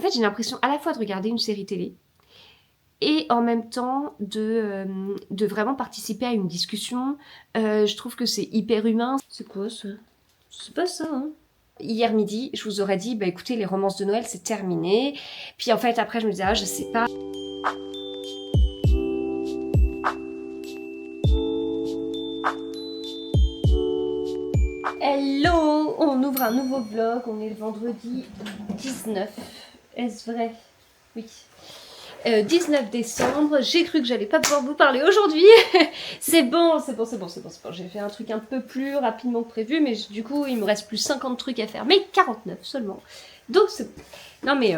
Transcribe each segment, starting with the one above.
En fait, j'ai l'impression à la fois de regarder une série télé et en même temps de vraiment participer à une discussion. Je trouve que c'est hyper humain. C'est quoi ça? C'est pas ça, hein. Hier midi, je vous aurais dit, bah écoutez, les romances de Noël, c'est terminé. Puis en fait, après, je me disais, ah, je sais pas. Hello! On ouvre un nouveau vlog, on est le vendredi 19. Est-ce vrai? Oui. 19 décembre, j'ai cru que j'allais pas pouvoir vous parler aujourd'hui. C'est bon. J'ai fait un truc un peu plus rapidement que prévu, mais du coup, il me reste plus 50 trucs à faire, mais 49 seulement. Donc, c'est bon. Non, mais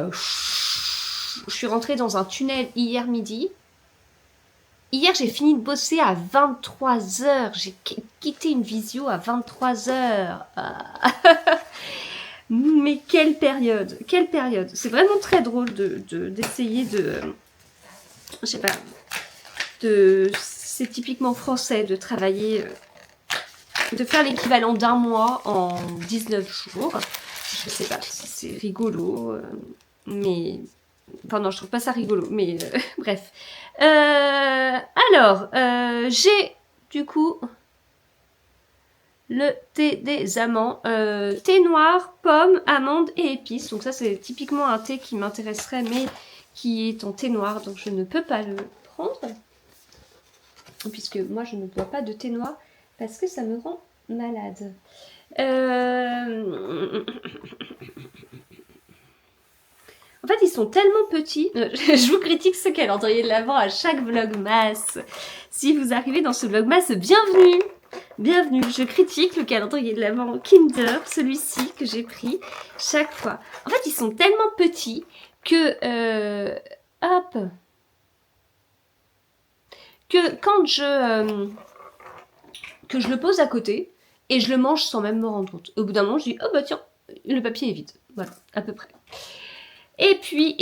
je suis rentrée dans un tunnel hier midi. Hier, j'ai fini de bosser à 23h. J'ai quitté une visio à 23h. Mais quelle période, quelle période. C'est vraiment très drôle d'essayer de je sais pas, c'est typiquement français de travailler, de faire l'équivalent d'un mois en 19 jours. Je sais pas si c'est rigolo, mais... Enfin non, je trouve pas ça rigolo, mais bref. Alors, j'ai du coup le thé des amants. Thé noir, pomme, amande et épices. Donc ça, c'est typiquement un thé qui m'intéresserait, mais qui est en thé noir, donc je ne peux pas le prendre. Puisque moi, je ne bois pas de thé noir, parce que ça me rend malade. En fait, ils sont tellement petits. Je vous critique ce calendrier de l'Avent à chaque vlogmas. Si vous arrivez dans ce vlogmas, bienvenue! Bienvenue, je critique le calendrier de l'Avent Kinder, celui-ci que j'ai pris chaque fois. En fait, ils sont tellement petits que... hop! Que quand que je le pose à côté, et je le mange sans même me rendre compte. Au bout d'un moment, je dis, oh bah tiens, le papier est vide. Voilà, à peu près. Et puis,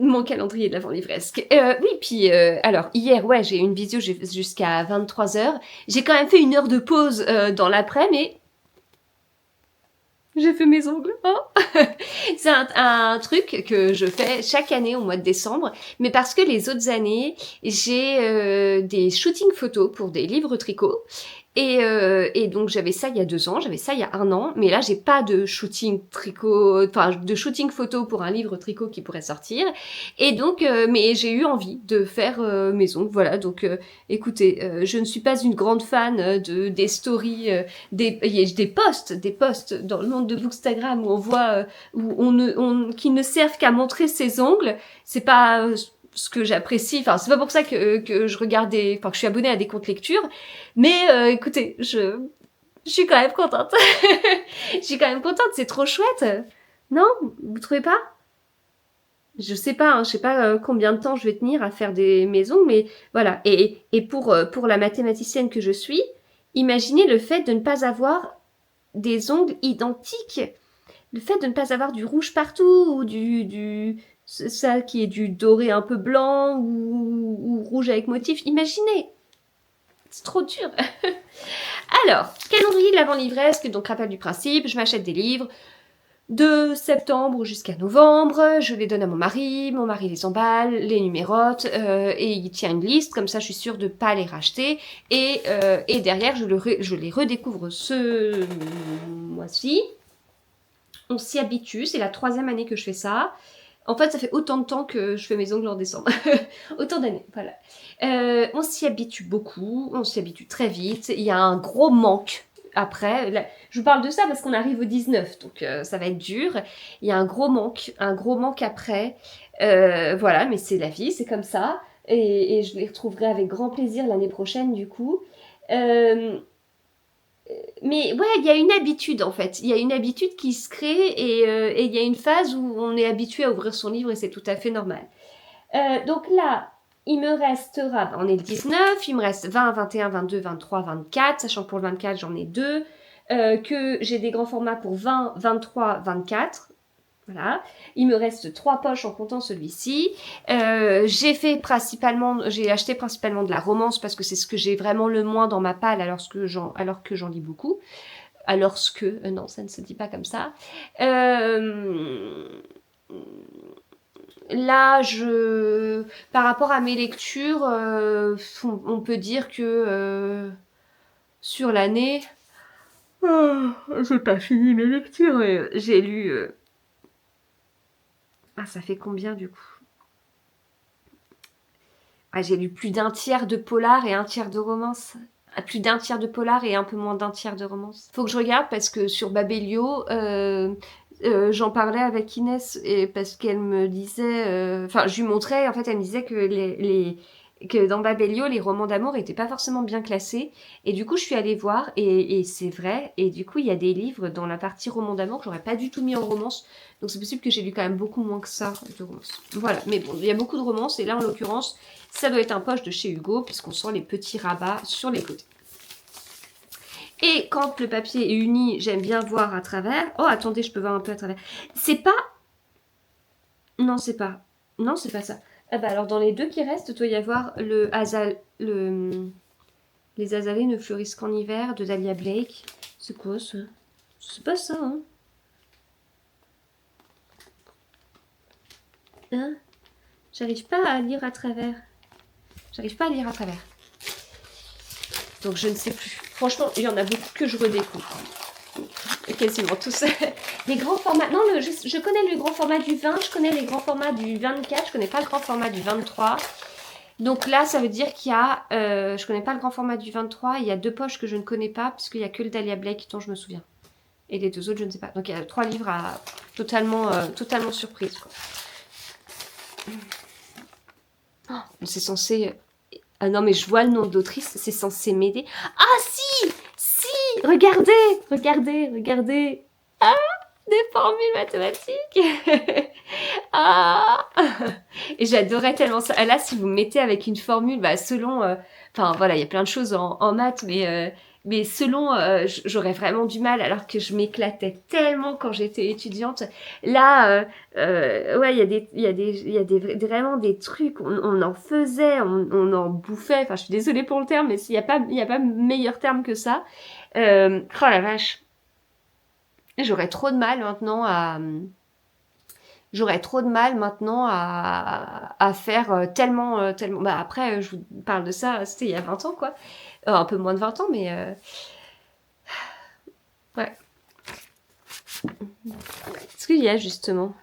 mon calendrier de l'Avent livresque. Oui, puis, alors, hier, ouais, j'ai eu une visio jusqu'à 23h. J'ai quand même fait 1 heure de pause dans l'après, mais j'ai fait mes ongles. Oh. C'est un truc que je fais chaque année au mois de décembre, mais parce que les autres années, j'ai des shootings photos pour des livres tricot. Et donc j'avais ça il y a 2 ans, j'avais ça il y a 1 an, mais là j'ai pas de shooting tricot, enfin de shooting photo pour un livre tricot qui pourrait sortir. Et donc, mais j'ai eu envie de faire mes ongles, voilà. Donc, écoutez, je ne suis pas une grande fan des stories, des posts dans le monde de Bookstagram où on voit, qui ne servent qu'à montrer ses ongles. C'est pas ce que j'apprécie, enfin c'est pas pour ça que je regarde enfin que je suis abonnée à des comptes lecture, mais écoutez, je suis quand même contente. Je suis quand même contente, c'est trop chouette. Non, vous trouvez pas? Je sais pas, hein, je sais pas combien de temps je vais tenir à faire des maisons, mais voilà. Et pour la mathématicienne que je suis, imaginez le fait de ne pas avoir des ongles identiques, le fait de ne pas avoir du rouge partout ou ça qui est du doré un peu blanc ou rouge avec motif. Imaginez, c'est trop dur. Alors, calendrier de l'Avent livresque, donc rappel du principe, je m'achète des livres de septembre jusqu'à novembre, je les donne à mon mari les emballe, les numérote, et il tient une liste, comme ça je suis sûre de ne pas les racheter, et derrière je les redécouvre ce mois-ci. On s'y habitue, c'est la 3e année que je fais ça. En fait, ça fait autant de temps que je fais mes ongles en décembre. Autant d'années, voilà. On s'y habitue beaucoup, on s'y habitue très vite. Il y a un gros manque après. Là, je vous parle de ça parce qu'on arrive au 19, donc ça va être dur. Il y a un gros manque après. Voilà, mais c'est la vie, c'est comme ça. Et je les retrouverai avec grand plaisir l'année prochaine, du coup. Mais ouais, il y a une habitude en fait. Il y a une habitude qui se crée et il y a une phase où on est habitué à ouvrir son livre et c'est tout à fait normal. Donc là, il me restera, on est le 19, il me reste 20, 21, 22, 23, 24, sachant que pour le 24, j'en ai 2, que j'ai des grands formats pour 20, 23, 24. Voilà, il me reste 3 poches en comptant celui-ci. J'ai acheté principalement de la romance parce que c'est ce que j'ai vraiment le moins dans ma palle alors que j'en lis beaucoup. Non, ça ne se dit pas comme ça. là, par rapport à mes lectures, on peut dire que sur l'année, j'ai pas fini mes lectures. J'ai lu... Ah, ça fait combien du coup? Ah, j'ai lu plus d'un tiers de polar et un tiers de romance. Ah, plus d'un tiers de polar et un peu moins d'un tiers de romance. Faut que je regarde parce que sur Babelio, j'en parlais avec Inès et parce qu'elle me disait, enfin, je lui montrais, en fait, elle me disait que que dans Babelio, les romans d'amour étaient pas forcément bien classés. Et du coup, je suis allée voir et c'est vrai. Et du coup, il y a des livres dans la partie roman d'amour que j'aurais pas du tout mis en romance. Donc c'est possible que j'ai lu quand même beaucoup moins que ça de romance. Voilà, mais bon, il y a beaucoup de romances et là, en l'occurrence, ça doit être un poche de chez Hugo puisqu'on sent les petits rabats sur les côtés. Et quand le papier est uni, j'aime bien voir à travers. Oh, attendez, je peux voir un peu à travers. C'est pas... Non, c'est pas... Non, c'est pas ça. Ah bah alors, dans les deux qui restent, il doit y avoir Les azalées ne fleurissent qu'en hiver de Dahlia Blake. C'est quoi ça? C'est pas ça, hein? Hein? J'arrive pas à lire à travers. J'arrive pas à lire à travers. Donc je ne sais plus. Franchement, il y en a beaucoup que je redécouvre. Quasiment tous. Les grands formats. Non, je connais le grand format du 20, je connais les grands formats du 24, je connais pas le grand format du 23. Donc là, ça veut dire qu'il y a... je connais pas le grand format du 23, il y a 2 poches que je ne connais pas, puisqu'il y a que le Dahlia Blake dont je me souviens. Et les 2 autres, je ne sais pas. Donc il y a 3 livres à totalement surprise, quoi. Oh, c'est censé... Ah non, mais je vois le nom d'autrice, c'est censé m'aider. Ah si! Si! Regardez! Regardez! Regardez! Ah! Des formules mathématiques! Ah! Et j'adorais tellement ça. Ah, là, si vous me mettez avec une formule, bah, selon... Enfin, voilà, il y a plein de choses en maths, mais selon... j'aurais vraiment du mal, alors que je m'éclatais tellement quand j'étais étudiante. Là, ouais, vraiment des trucs, on en faisait, on en bouffait. Enfin, je suis désolée pour le terme, mais il y a pas meilleur terme que ça. Oh la vache. J'aurais trop de mal maintenant à... J'aurais trop de mal maintenant à faire tellement... Bah après, je vous parle de ça, c'était il y a 20 ans, quoi. Un peu moins de 20 ans, mais... Ouais. Qu'est-ce qu'il y a, justement?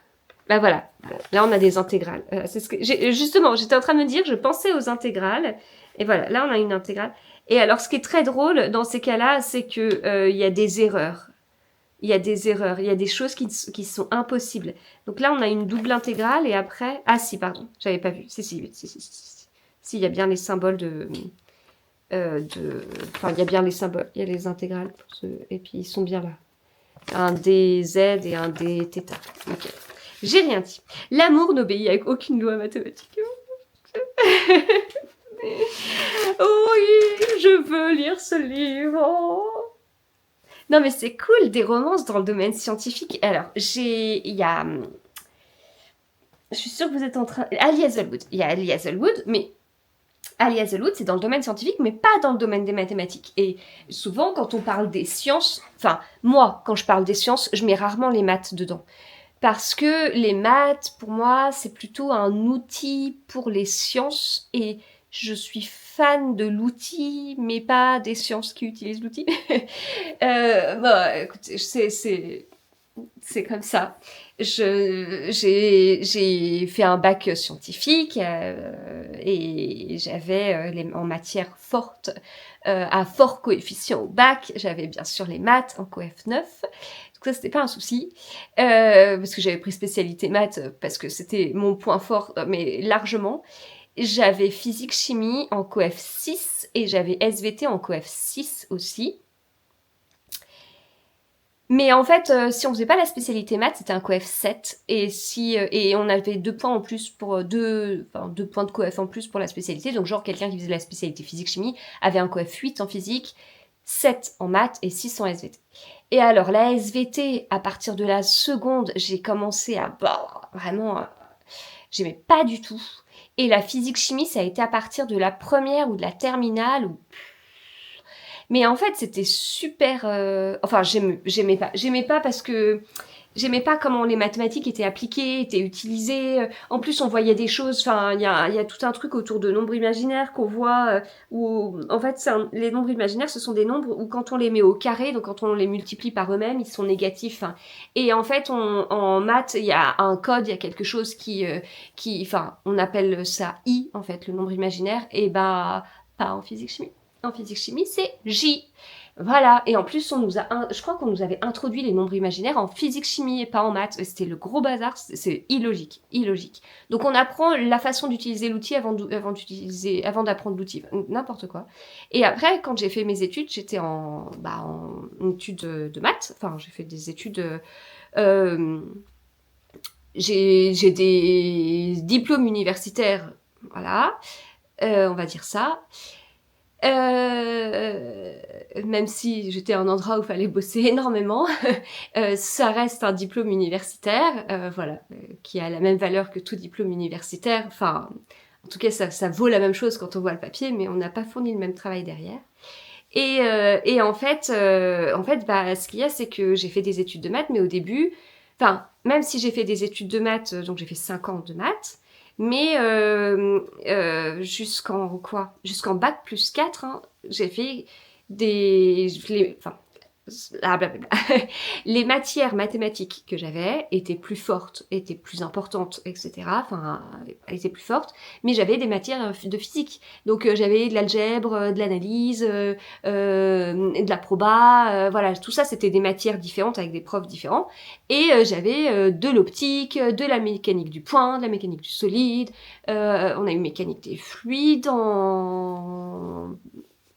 Bah voilà, là on a des intégrales. C'est ce que justement, j'étais en train de me dire, je pensais aux intégrales, et voilà, là on a une intégrale. Et alors, ce qui est très drôle dans ces cas-là, c'est que il y a des erreurs. Il y a des erreurs, il y a des choses qui sont impossibles. Donc là, on a une double intégrale et après... Ah si, pardon, j'avais pas vu. Si. Si, il y a bien les symboles Enfin, il y a bien les symboles, il y a les intégrales pour et puis ils sont bien là. Un dz et un dθ. Ok. J'ai rien dit. L'amour n'obéit à aucune loi mathématique. Oui, je veux lire ce livre. Non, mais c'est cool, des romances dans le domaine scientifique. Alors, il y a... Je suis sûre que vous êtes en train... Ali Hazelwood. Il y a Ali Hazelwood, mais Ali Hazelwood, c'est dans le domaine scientifique, mais pas dans le domaine des mathématiques. Et souvent, quand on parle des sciences... Enfin, moi, quand je parle des sciences, je mets rarement les maths dedans. Parce que les maths, pour moi, c'est plutôt un outil pour les sciences et je suis fan de l'outil, mais pas des sciences qui utilisent l'outil. Bon, écoutez, c'est comme ça. J'ai fait un bac scientifique et j'avais en matière forte, à fort coefficient au bac, j'avais bien sûr les maths en coef 9. Donc ça, c'était pas un souci, parce que j'avais pris spécialité maths, parce que c'était mon point fort, mais largement. J'avais physique-chimie en coef 6 et j'avais SVT en coef 6 aussi. Mais en fait, si on faisait pas la spécialité maths, c'était un coef 7. Et on avait 2 points en plus pour 2 points de coef en plus pour la spécialité. Donc genre quelqu'un qui faisait la spécialité physique-chimie avait un coef 8 en physique, 7 en maths et 6 en SVT. Et alors la SVT, à partir de la seconde, j'ai commencé à... vraiment, j'aimais pas du tout. Et la physique-chimie, ça a été à partir de la première ou de la terminale. Mais en fait, c'était super... Enfin, j'aimais pas. J'aimais pas parce que j'aimais pas comment les mathématiques étaient appliquées, étaient utilisées. En plus, on voyait des choses. Enfin, il y a tout un truc autour de nombres imaginaires qu'on voit. Où, en fait, les nombres imaginaires, ce sont des nombres où quand on les met au carré, donc quand on les multiplie par eux-mêmes, ils sont négatifs. Hein. Et en fait, en maths, il y a un code, il y a quelque chose enfin, on appelle ça I, en fait, le nombre imaginaire. Et bah, pas en physique chimie. En physique chimie, c'est J. Voilà, et en plus, je crois qu'on nous avait introduit les nombres imaginaires en physique-chimie et pas en maths. C'était le gros bazar, c'est illogique, illogique. Donc on apprend la façon d'utiliser l'outil avant d'apprendre l'outil, n'importe quoi. Et après, quand j'ai fait mes études, j'étais en études de maths, enfin j'ai fait des études... j'ai des diplômes universitaires, voilà, on va dire ça. Même si j'étais à un endroit où il fallait bosser énormément, ça reste un diplôme universitaire, voilà, qui a la même valeur que tout diplôme universitaire. Enfin, en tout cas, ça vaut la même chose quand on voit le papier, mais on n'a pas fourni le même travail derrière. Et en fait, bah, ce qu'il y a, c'est que j'ai fait des études de maths, mais au début, enfin, même si j'ai fait des études de maths, donc j'ai fait 5 ans de maths, mais jusqu'en bac plus 4, hein, j'ai fait enfin, blablabla. Les matières mathématiques que j'avais étaient plus fortes, étaient plus importantes, etc. Enfin, étaient plus fortes, mais j'avais des matières de physique. Donc j'avais de l'algèbre, de l'analyse, de la proba, voilà, tout ça c'était des matières différentes avec des profs différents. Et j'avais de l'optique, de la mécanique du point, de la mécanique du solide. On a eu mécanique des fluides en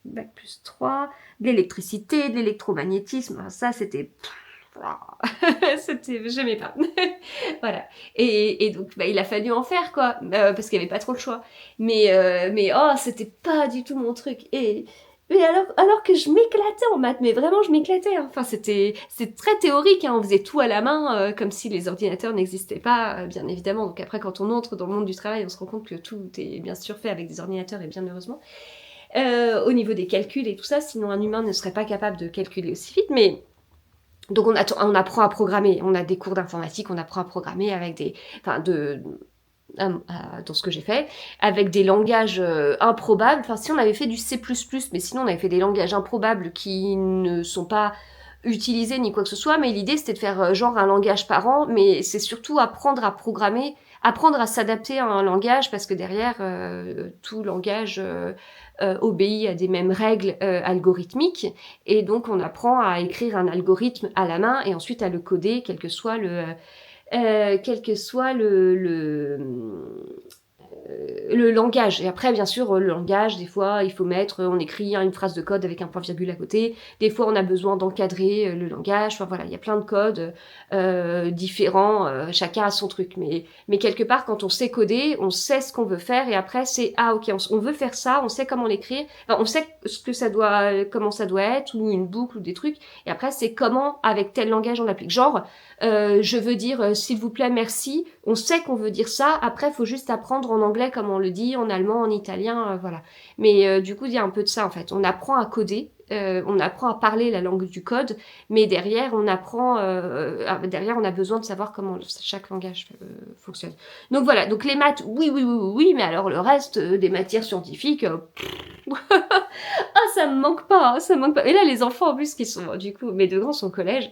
bac plus 3, de l'électricité, de l'électromagnétisme, ça c'était... j'aimais pas. Voilà. Et donc, bah, il a fallu en faire, quoi, parce qu'il n'y avait pas trop le choix. Mais oh, c'était pas du tout mon truc. Mais alors que je m'éclatais en maths, mais vraiment je m'éclatais. Hein. Enfin, c'est très théorique, hein. On faisait tout à la main, comme si les ordinateurs n'existaient pas, bien évidemment. Donc après, quand on entre dans le monde du travail, on se rend compte que tout est bien sûr fait avec des ordinateurs, et bien heureusement. Au niveau des calculs et tout ça, sinon un humain ne serait pas capable de calculer aussi vite, mais donc on apprend à programmer, on a des cours d'informatique, on apprend à programmer avec dans ce que j'ai fait, avec des langages improbables, enfin si on avait fait du C++, mais sinon on avait fait des langages improbables qui ne sont pas utilisés ni quoi que ce soit, mais l'idée c'était de faire genre un langage par an, mais c'est surtout apprendre à programmer, apprendre à s'adapter à un langage, parce que derrière, tout langage obéit à des mêmes règles algorithmiques, et donc on apprend à écrire un algorithme à la main, et ensuite à le coder, quel que soit le langage. Et après, bien sûr, le langage, des fois, il faut on écrit une phrase de code avec un point-virgule à côté. Des fois, on a besoin d'encadrer le langage. Enfin, voilà, il y a plein de codes différents. Chacun a son truc. Mais quelque part, quand on sait coder, on sait ce qu'on veut faire. Et après, c'est, ah, ok, on veut faire ça, on sait comment l'écrire. Enfin, on sait comment ça doit être, ou une boucle, ou des trucs. Et après, c'est comment, avec tel langage, on l'applique. Genre, je veux dire s'il vous plaît, merci. On sait qu'on veut dire ça. Après, il faut juste apprendre en anglais comme on le dit, en allemand, en italien, voilà. Mais du coup, il y a un peu de ça en fait. On apprend à coder, on apprend à parler la langue du code, mais derrière, on a besoin de savoir comment chaque langage fonctionne. Donc voilà. Donc les maths, oui, mais alors le reste des matières scientifiques. Ah, ça me manque pas, hein, ça me manque pas. Et là, les enfants en plus qui sont, du coup, mes deux grands sont au collège.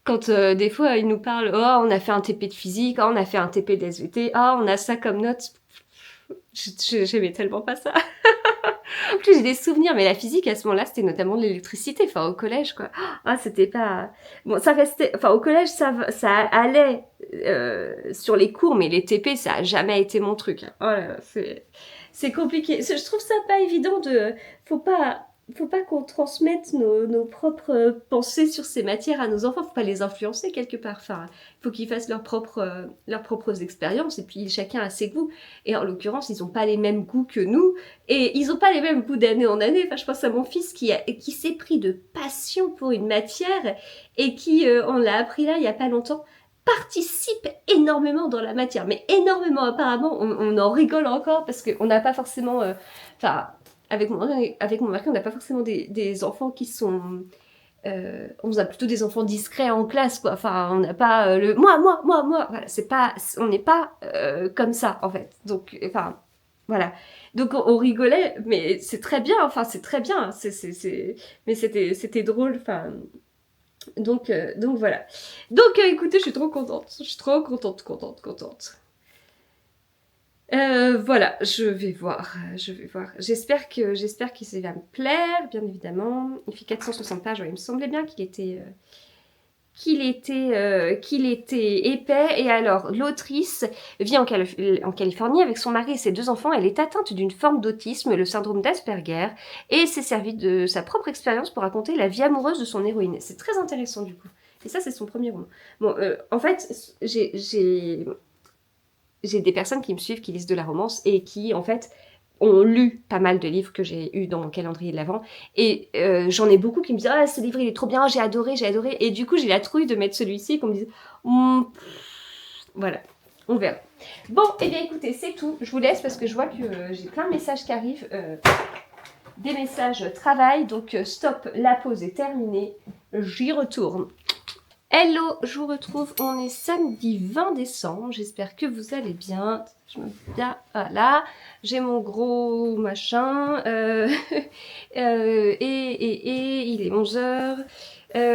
Quand des fois ils nous parlent, oh on a fait un TP de physique, oh on a fait un TP de SVT, oh on a ça comme note, j'aimais tellement pas ça. En plus j'ai des souvenirs, mais la physique à ce moment-là c'était notamment de l'électricité, enfin au collège quoi. Ah c'était pas, bon ça restait, enfin au collège ça allait sur les cours, mais les TP ça a jamais été mon truc. Oh là là, c'est compliqué. Je trouve ça pas évident faut pas qu'on transmette nos propres pensées sur ces matières à nos enfants. Faut pas les influencer quelque part. Enfin, faut qu'ils fassent leurs propres expériences. Et puis chacun a ses goûts. Et en l'occurrence, ils ont pas les mêmes goûts que nous. Et ils ont pas les mêmes goûts d'année en année. Enfin, je pense à mon fils qui s'est pris de passion pour une matière et qui, on l'a appris là il y a pas longtemps, participe énormément dans la matière. Mais énormément apparemment. On en rigole encore parce qu'on n'a pas forcément... avec mon mari, on n'a pas forcément des enfants qui sont on faisait plutôt des enfants discrets en classe, quoi. Enfin, on n'a pas le moi. Voilà, c'est pas, on n'est pas comme ça en fait. Donc, enfin, voilà. Donc on rigolait, mais c'est très bien. Enfin, c'est très bien. Mais c'était drôle. Enfin, donc voilà. Donc écoutez, je suis trop contente. Je suis trop contente. Voilà, je vais voir. J'espère que ça va me plaire, bien évidemment. Il fait 460 pages, ouais, il me semblait bien qu'il était épais. Et alors, l'autrice vit en Californie avec son mari et ses 2 enfants. Elle est atteinte d'une forme d'autisme, le syndrome d'Asperger, et s'est servie de sa propre expérience pour raconter la vie amoureuse de son héroïne. C'est très intéressant du coup. Et ça, c'est son premier roman. Bon, en fait, j'ai des personnes qui me suivent, qui lisent de la romance et qui, en fait, ont lu pas mal de livres que j'ai eu dans mon calendrier de l'Avent. Et j'en ai beaucoup qui me disent « Ah, ce livre, il est trop bien, j'ai adoré. » Et du coup, j'ai la trouille de mettre celui-ci, qu'on me dise voilà, on verra. Bon, et bien écoutez, c'est tout. Je vous laisse parce que je vois que j'ai plein de messages qui arrivent. Des messages travail, donc stop, la pause est terminée. J'y retourne. Hello, je vous retrouve, on est samedi 20 décembre, j'espère que vous allez bien. Je me bien, voilà, j'ai mon gros machin, il est 11h.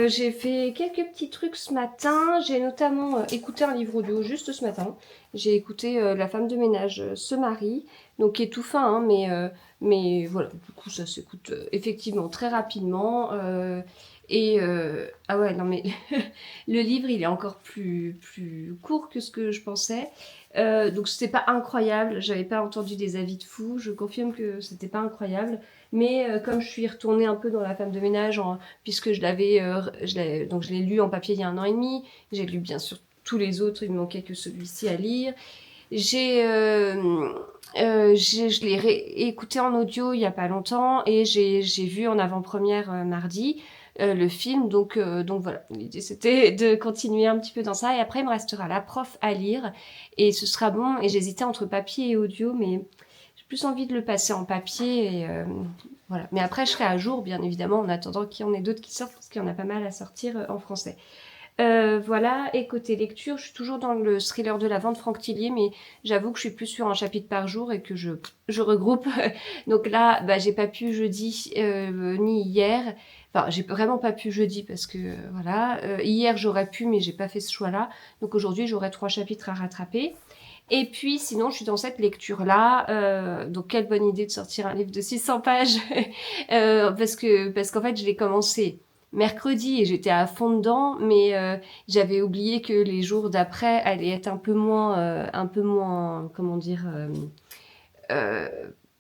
J'ai fait quelques petits trucs ce matin, j'ai notamment écouté un livre audio juste ce matin. J'ai écouté La femme de ménage se marie, donc qui est tout fin, hein, mais voilà, du coup ça s'écoute effectivement très rapidement. Ah ouais, non mais le livre il est encore plus court que ce que je pensais. Donc c'était pas incroyable, j'avais pas entendu des avis de fous, je confirme que c'était pas incroyable. Mais comme je suis retournée un peu dans La femme de ménage, puisque je l'ai lu en papier il y a 1 an et demi, j'ai lu bien sûr tous les autres, il me manquait que celui-ci à lire. Je l'ai écouté en audio il y a pas longtemps et j'ai vu en avant-première mardi le film, donc voilà, l'idée c'était de continuer un petit peu dans ça et après il me restera La prof à lire et ce sera bon. Et j'hésitais entre papier et audio, mais j'ai plus envie de le passer en papier et voilà. Mais après je serai à jour bien évidemment en attendant qu'il y en ait d'autres qui sortent parce qu'il y en a pas mal à sortir en français. Voilà, et côté lecture, je suis toujours dans le thriller de l'Avent de Franck Tillier, mais j'avoue que je suis plus sur un chapitre par jour et que je regroupe. Donc là, bah, j'ai pas pu jeudi ni hier. Enfin, j'ai vraiment pas pu jeudi parce que voilà. Hier, j'aurais pu, mais j'ai pas fait ce choix-là. Donc aujourd'hui, j'aurai 3 chapitres à rattraper. Et puis sinon, je suis dans cette lecture-là. Donc quelle bonne idée de sortir un livre de 600 pages parce qu'en fait, je l'ai commencé mercredi et j'étais à fond dedans, mais j'avais oublié que les jours d'après allaient être un peu moins, comment dire, euh,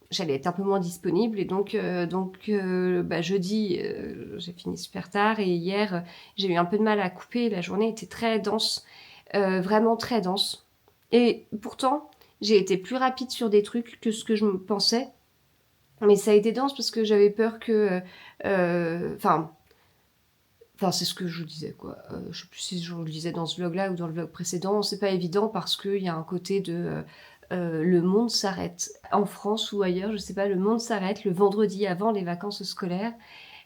j'allais être un peu moins disponible et donc bah, jeudi j'ai fini super tard et hier j'ai eu un peu de mal à couper. La journée était très dense, vraiment très dense. Et pourtant j'ai été plus rapide sur des trucs que ce que je me pensais, mais ça a été dense parce que j'avais peur que, Enfin, c'est ce que je vous disais, quoi. Je sais plus si je vous le disais dans ce vlog-là ou dans le vlog précédent. C'est pas évident parce qu'il y a un côté de le monde s'arrête. En France ou ailleurs, je sais pas, le monde s'arrête le vendredi avant les vacances scolaires.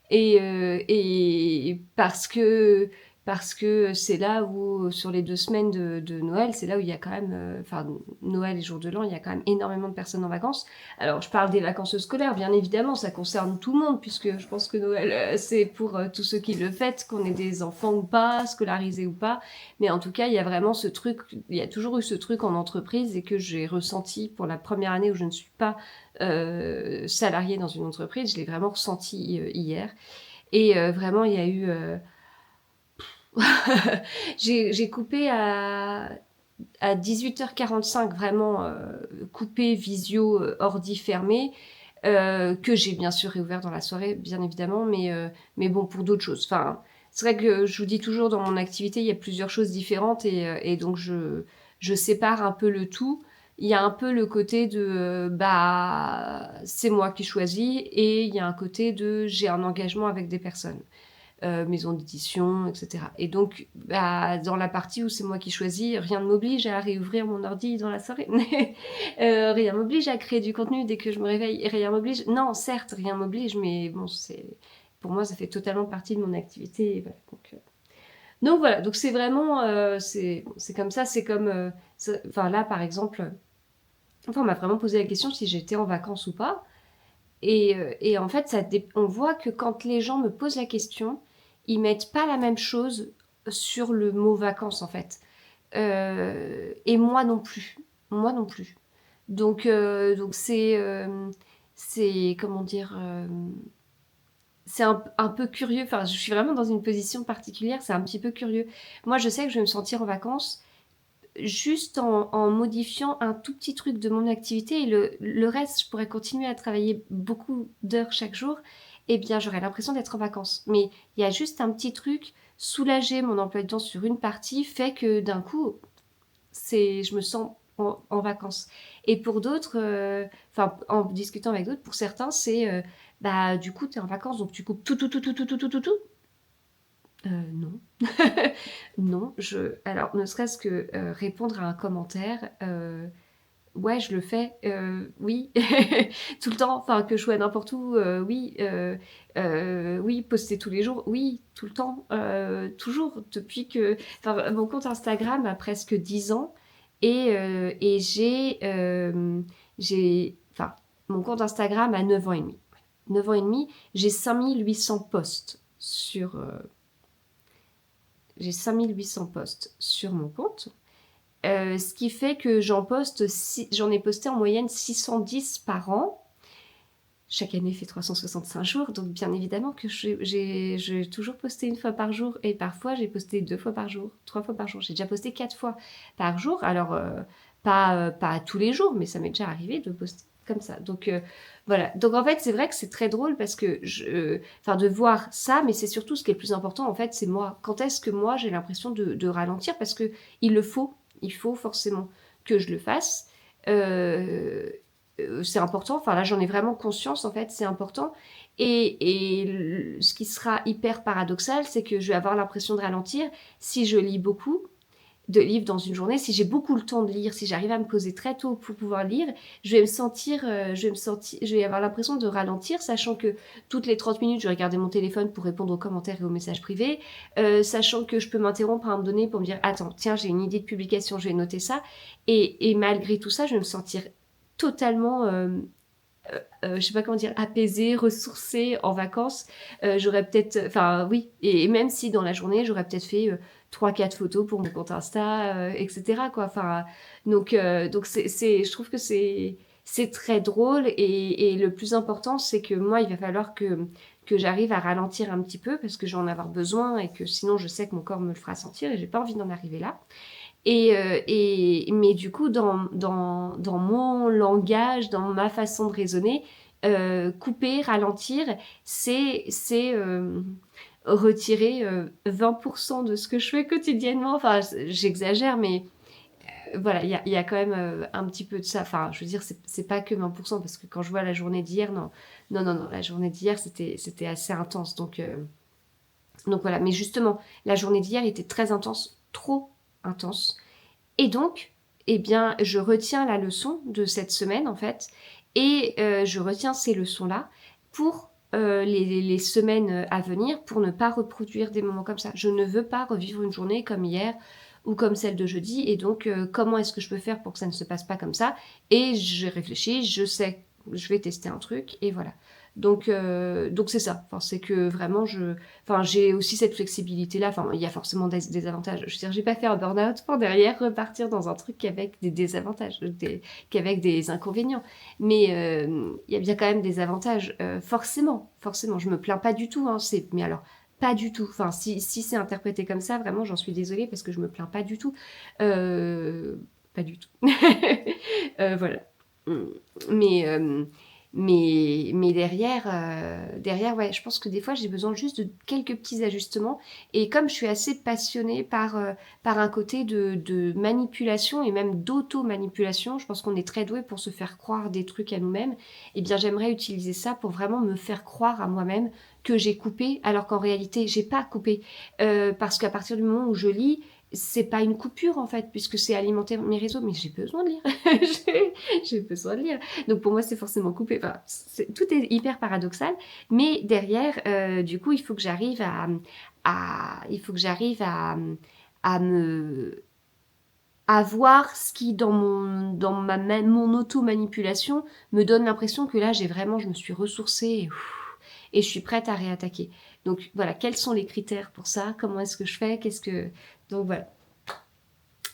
Et parce que c'est là où, sur les 2 semaines de Noël, c'est là où il y a quand même, enfin, Noël et jour de l'an, il y a quand même énormément de personnes en vacances. Alors, je parle des vacances scolaires, bien évidemment, ça concerne tout le monde, puisque je pense que Noël, c'est pour tous ceux qui le fêtent, qu'on ait des enfants ou pas, scolarisés ou pas. Mais en tout cas, il y a vraiment ce truc, il y a toujours eu ce truc en entreprise et que j'ai ressenti pour la première année où je ne suis pas salariée dans une entreprise, je l'ai vraiment ressenti hier. Et vraiment, il y a eu... j'ai coupé à 18h45, vraiment coupé, visio, ordi fermé, que j'ai bien sûr réouvert dans la soirée, bien évidemment, mais bon, pour d'autres choses. Enfin, c'est vrai que je vous dis toujours, dans mon activité, il y a plusieurs choses différentes et donc je sépare un peu le tout. Il y a un peu le côté de bah c'est moi qui choisis et il y a un côté de j'ai un engagement avec des personnes, maison d'édition, etc. Et donc bah, dans la partie où c'est moi qui choisis, rien ne m'oblige à réouvrir mon ordi dans la soirée. Rien m'oblige à créer du contenu dès que je me réveille. Rien m'oblige. Non, certes, rien m'oblige, mais bon, c'est pour moi, ça fait totalement partie de mon activité. Et voilà, donc voilà, donc c'est vraiment, c'est comme ça, c'est comme, enfin là par exemple, enfin on m'a vraiment posé la question si j'étais en vacances ou pas. Et en fait, on voit que quand les gens me posent la question, ils mettent pas la même chose sur le mot vacances en fait. Et moi non plus. Moi non plus. Donc c'est comment dire, c'est un peu curieux. Enfin, je suis vraiment dans une position particulière, c'est un petit peu curieux. Moi, je sais que je vais me sentir en vacances juste en modifiant un tout petit truc de mon activité et le reste, je pourrais continuer à travailler beaucoup d'heures chaque jour, eh bien j'aurais l'impression d'être en vacances. Mais il y a juste un petit truc, soulager mon emploi de temps sur une partie fait que d'un coup, je me sens en vacances. Et pour d'autres, enfin en discutant avec d'autres, pour certains, c'est bah du coup tu es en vacances donc tu coupes tout, tout, tout, tout, tout, tout, tout, tout, tout. Non. Non, alors ne serait-ce que répondre à un commentaire, ouais, je le fais, oui, tout le temps, enfin que je sois n'importe où, oui, oui, poster tous les jours, oui, tout le temps, toujours, depuis que, enfin, mon compte Instagram a presque 10 ans et enfin, mon compte Instagram a 9 ans et demi. 9 ans et demi, j'ai 5800 posts j'ai 5800 posts sur mon compte, ce qui fait que j'en ai posté en moyenne 610 par an. Chaque année fait 365 jours, donc bien évidemment que j'ai toujours posté une fois par jour et parfois j'ai posté 2 fois par jour, 3 fois par jour. J'ai déjà posté 4 fois par jour, alors pas tous les jours, mais ça m'est déjà arrivé de poster comme ça. Donc voilà. Donc en fait, c'est vrai que c'est très drôle parce que enfin de voir ça, mais c'est surtout ce qui est le plus important en fait, c'est moi. Quand est-ce que moi j'ai l'impression de ralentir parce que il faut forcément que je le fasse. C'est important, enfin là j'en ai vraiment conscience en fait, c'est important. Et ce qui sera hyper paradoxal, c'est que je vais avoir l'impression de ralentir si je lis beaucoup de livres dans une journée, si j'ai beaucoup le temps de lire, si j'arrive à me poser très tôt pour pouvoir lire, je vais avoir l'impression de ralentir, sachant que toutes les 30 minutes, je vais regarder mon téléphone pour répondre aux commentaires et aux messages privés, sachant que je peux m'interrompre à un moment donné pour me dire, attends, tiens, j'ai une idée de publication, je vais noter ça, et malgré tout ça, je vais me sentir totalement je sais pas comment dire, apaisée, ressourcée en vacances. J'aurais peut-être, enfin oui, et même si dans la journée j'aurais peut-être fait 3-4 photos pour mon compte Insta, etc. quoi. Enfin, donc je trouve que c'est très drôle et le plus important c'est que moi il va falloir que j'arrive à ralentir un petit peu parce que je vais en avoir besoin et que sinon je sais que mon corps me le fera sentir et j'ai pas envie d'en arriver là. Mais du coup, dans mon langage, dans ma façon de raisonner, couper, ralentir, c'est retirer 20% de ce que je fais quotidiennement. Enfin, j'exagère, mais voilà, il y a quand même un petit peu de ça. Enfin, je veux dire, c'est pas que 20%, parce que quand je vois la journée d'hier, non, non, non, non, la journée d'hier, c'était assez intense. Donc voilà, mais justement, la journée d'hier était très intense, trop intense. Et donc, eh bien, je retiens la leçon de cette semaine, en fait, et je retiens ces leçons-là pour les semaines à venir, pour ne pas reproduire des moments comme ça. Je ne veux pas revivre une journée comme hier ou comme celle de jeudi, et donc comment est-ce que je peux faire pour que ça ne se passe pas comme ça? Et j'ai réfléchi, je sais, je vais tester un truc, et voilà. Donc c'est ça. Enfin, c'est que vraiment enfin, j'ai aussi cette flexibilité-là. Enfin, il y a forcément des avantages. Je veux dire, j'ai pas fait un burn-out pour derrière repartir dans un truc qu'avec des désavantages, qu'avec des inconvénients. Mais il y a bien quand même des avantages. Forcément. Je me plains pas du tout. Hein, mais alors, pas du tout. Enfin, si c'est interprété comme ça, vraiment, j'en suis désolée parce que je me plains pas du tout. Pas du tout. Voilà. Mais, mais derrière, ouais, je pense que des fois, j'ai besoin juste de quelques petits ajustements. Et comme je suis assez passionnée par un côté de manipulation et même d'auto-manipulation, je pense qu'on est très doué pour se faire croire des trucs à nous-mêmes. Eh bien, j'aimerais utiliser ça pour vraiment me faire croire à moi-même que j'ai coupé, alors qu'en réalité, j'ai pas coupé. Parce qu'à partir du moment où je lis, c'est pas une coupure en fait, puisque c'est alimenter mes réseaux, mais j'ai besoin de lire. J'ai besoin de lire. Donc pour moi, c'est forcément coupé. Enfin, tout est hyper paradoxal, mais derrière, du coup, il faut que j'arrive il faut que j'arrive à me à voir ce qui mon auto-manipulation me donne l'impression que là je me suis ressourcée et je suis prête à réattaquer. Donc voilà, quels sont les critères pour ça? Comment est-ce que je fais? Donc voilà,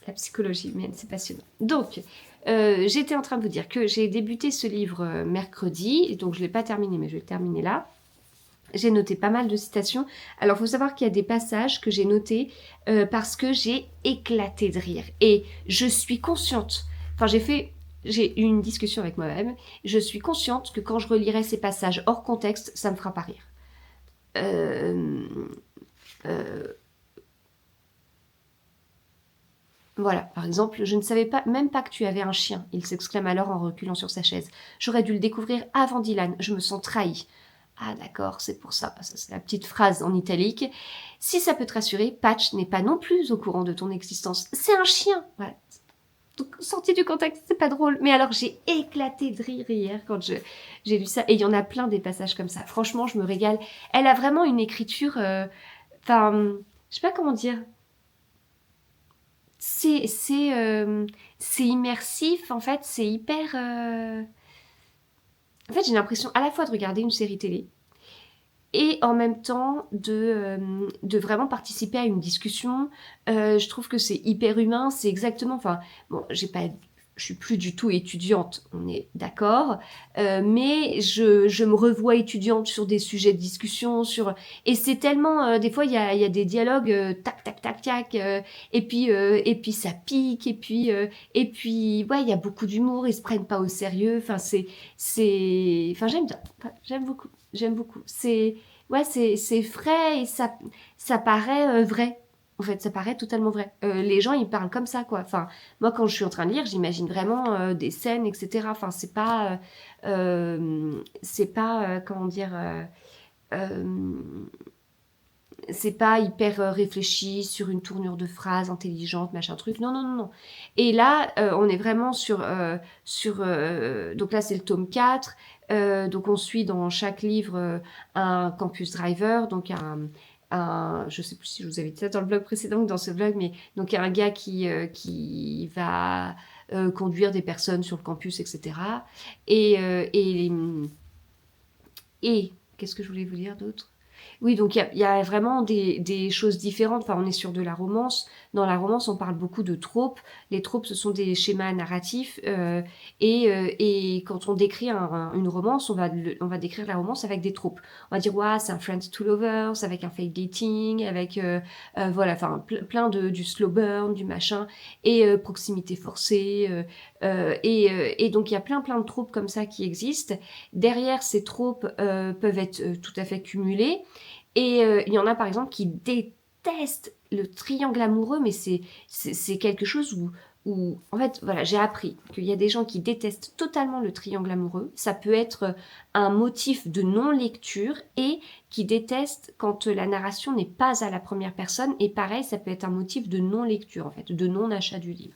la psychologie humaine, c'est passionnant. Donc, j'étais en train de vous dire que j'ai débuté ce livre mercredi, donc je ne l'ai pas terminé, mais je vais le terminer là. J'ai noté pas mal de citations. Alors, il faut savoir qu'il y a des passages que j'ai notés parce que j'ai éclaté de rire. Et je suis consciente, enfin j'ai eu une discussion avec moi-même, je suis consciente que quand je relirai ces passages hors contexte, ça me fera pas rire. Euh, Voilà, par exemple, je ne savais pas, même pas que tu avais un chien, il s'exclame alors en reculant sur sa chaise. J'aurais dû le découvrir avant Dylan, je me sens trahi. Ah d'accord, c'est pour ça. Ça c'est la petite phrase en italique. Si ça peut te rassurer, Patch n'est pas non plus au courant de ton existence. C'est un chien. Voilà. Donc, sorti du contexte, c'est pas drôle. Mais alors, j'ai éclaté de rire hier quand j'ai lu ça. Et il y en a plein des passages comme ça. Franchement, je me régale. Elle a vraiment une écriture... Enfin, je sais pas comment dire. C'est immersif, en fait. C'est hyper... En fait, j'ai l'impression à la fois de regarder une série télé et en même temps de vraiment participer à une discussion. Je trouve que c'est hyper humain, c'est exactement... Enfin, bon, je suis plus du tout étudiante, on est d'accord, mais je me revois étudiante sur des sujets de discussion, et c'est tellement... des fois, il y a des dialogues, tac, tac, tac, tac, et puis ça pique, et puis ouais, il y a beaucoup d'humour, ils se prennent pas au sérieux, enfin, Enfin, j'aime bien, enfin, j'aime beaucoup. Ouais, c'est frais et ça paraît vrai. En fait, ça paraît totalement vrai. Les gens, ils parlent comme ça, quoi. Enfin, moi, quand je suis en train de lire, j'imagine vraiment des scènes, etc. Enfin, c'est pas, comment dire, euh, c'est pas hyper réfléchi sur une tournure de phrase intelligente, machin truc. Non, non, non, non. Et là, on est vraiment donc là, c'est le tome 4. Donc on suit dans chaque livre un campus driver, donc je sais plus si je vous avais dit ça dans le blog précédent ou dans ce blog, mais donc il y a un gars qui va conduire des personnes sur le campus, etc. Et, euh, et, et qu'est-ce que je voulais vous dire d'autre? Oui, donc il y a vraiment des choses différentes. Enfin, on est sur de la romance. Dans la romance, on parle beaucoup de tropes. Les tropes, ce sont des schémas narratifs. Et quand on décrit une romance, on va décrire la romance avec des tropes. On va dire, ouais, c'est un friends to lovers, avec un fake dating, avec, voilà, enfin, plein du slow burn, du machin, et proximité forcée. Et donc, il y a plein de tropes comme ça qui existent. Derrière, ces tropes peuvent être tout à fait cumulées. Et il y en a par exemple qui détestent le triangle amoureux, mais c'est quelque chose où, en fait, voilà, j'ai appris qu'il y a des gens qui détestent totalement le triangle amoureux. Ça peut être un motif de non-lecture et qui détestent quand la narration n'est pas à la première personne. Et pareil, ça peut être un motif de non-lecture, en fait, de non-achat du livre.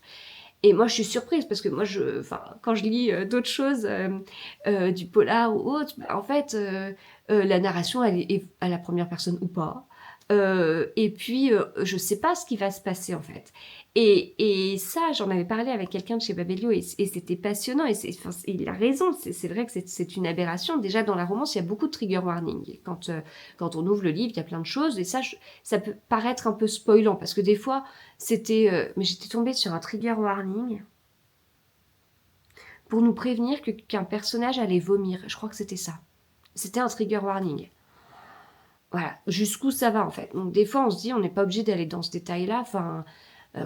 Et moi, je suis surprise parce que moi, quand je lis d'autres choses, du polar ou autre, bah, en fait, la narration, elle est à la première personne ou pas. Et puis, je sais pas ce qui va se passer en fait. Et ça, j'en avais parlé avec quelqu'un de chez Babelio et c'était passionnant. Enfin, il a raison, c'est vrai que c'est une aberration. Déjà, dans la romance, il y a beaucoup de trigger warning. Quand on ouvre le livre, il y a plein de choses. Et ça peut paraître un peu spoilant parce que des fois, mais j'étais tombée sur un trigger warning pour nous prévenir qu'un personnage allait vomir. Je crois que c'était ça. C'était un trigger warning. Voilà, jusqu'où ça va en fait. Donc des fois on se dit on n'est pas obligé d'aller dans ce détail-là. Enfin,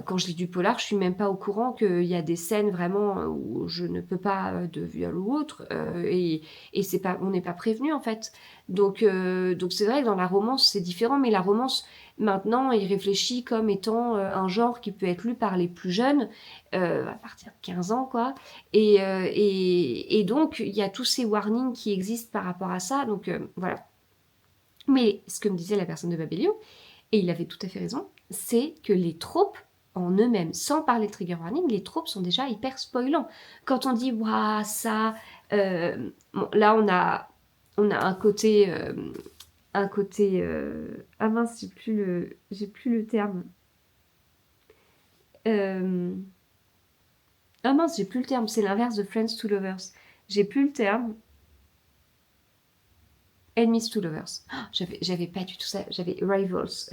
quand je lis du polar, je suis même pas au courant qu'il y a des scènes vraiment où je ne peux pas de viol ou autre. Et c'est pas, on n'est pas prévenu en fait. Donc c'est vrai que dans la romance c'est différent, mais la romance maintenant il réfléchit comme étant un genre qui peut être lu par les plus jeunes, à partir de 15 ans quoi. Et donc il y a tous ces warnings qui existent par rapport à ça. Donc voilà. Mais ce que me disait la personne de Babelio, et il avait tout à fait raison, c'est que les tropes en eux-mêmes, sans parler de trigger warning, les tropes sont déjà hyper spoilants. Quand on dit waouh ça, bon, là on a un côté ah mince j'ai plus le terme. Ah mince j'ai plus le terme, c'est l'inverse de Friends to Lovers. J'ai plus le terme. Enemies to Lovers. Oh, j'avais pas du tout ça, j'avais Rivals.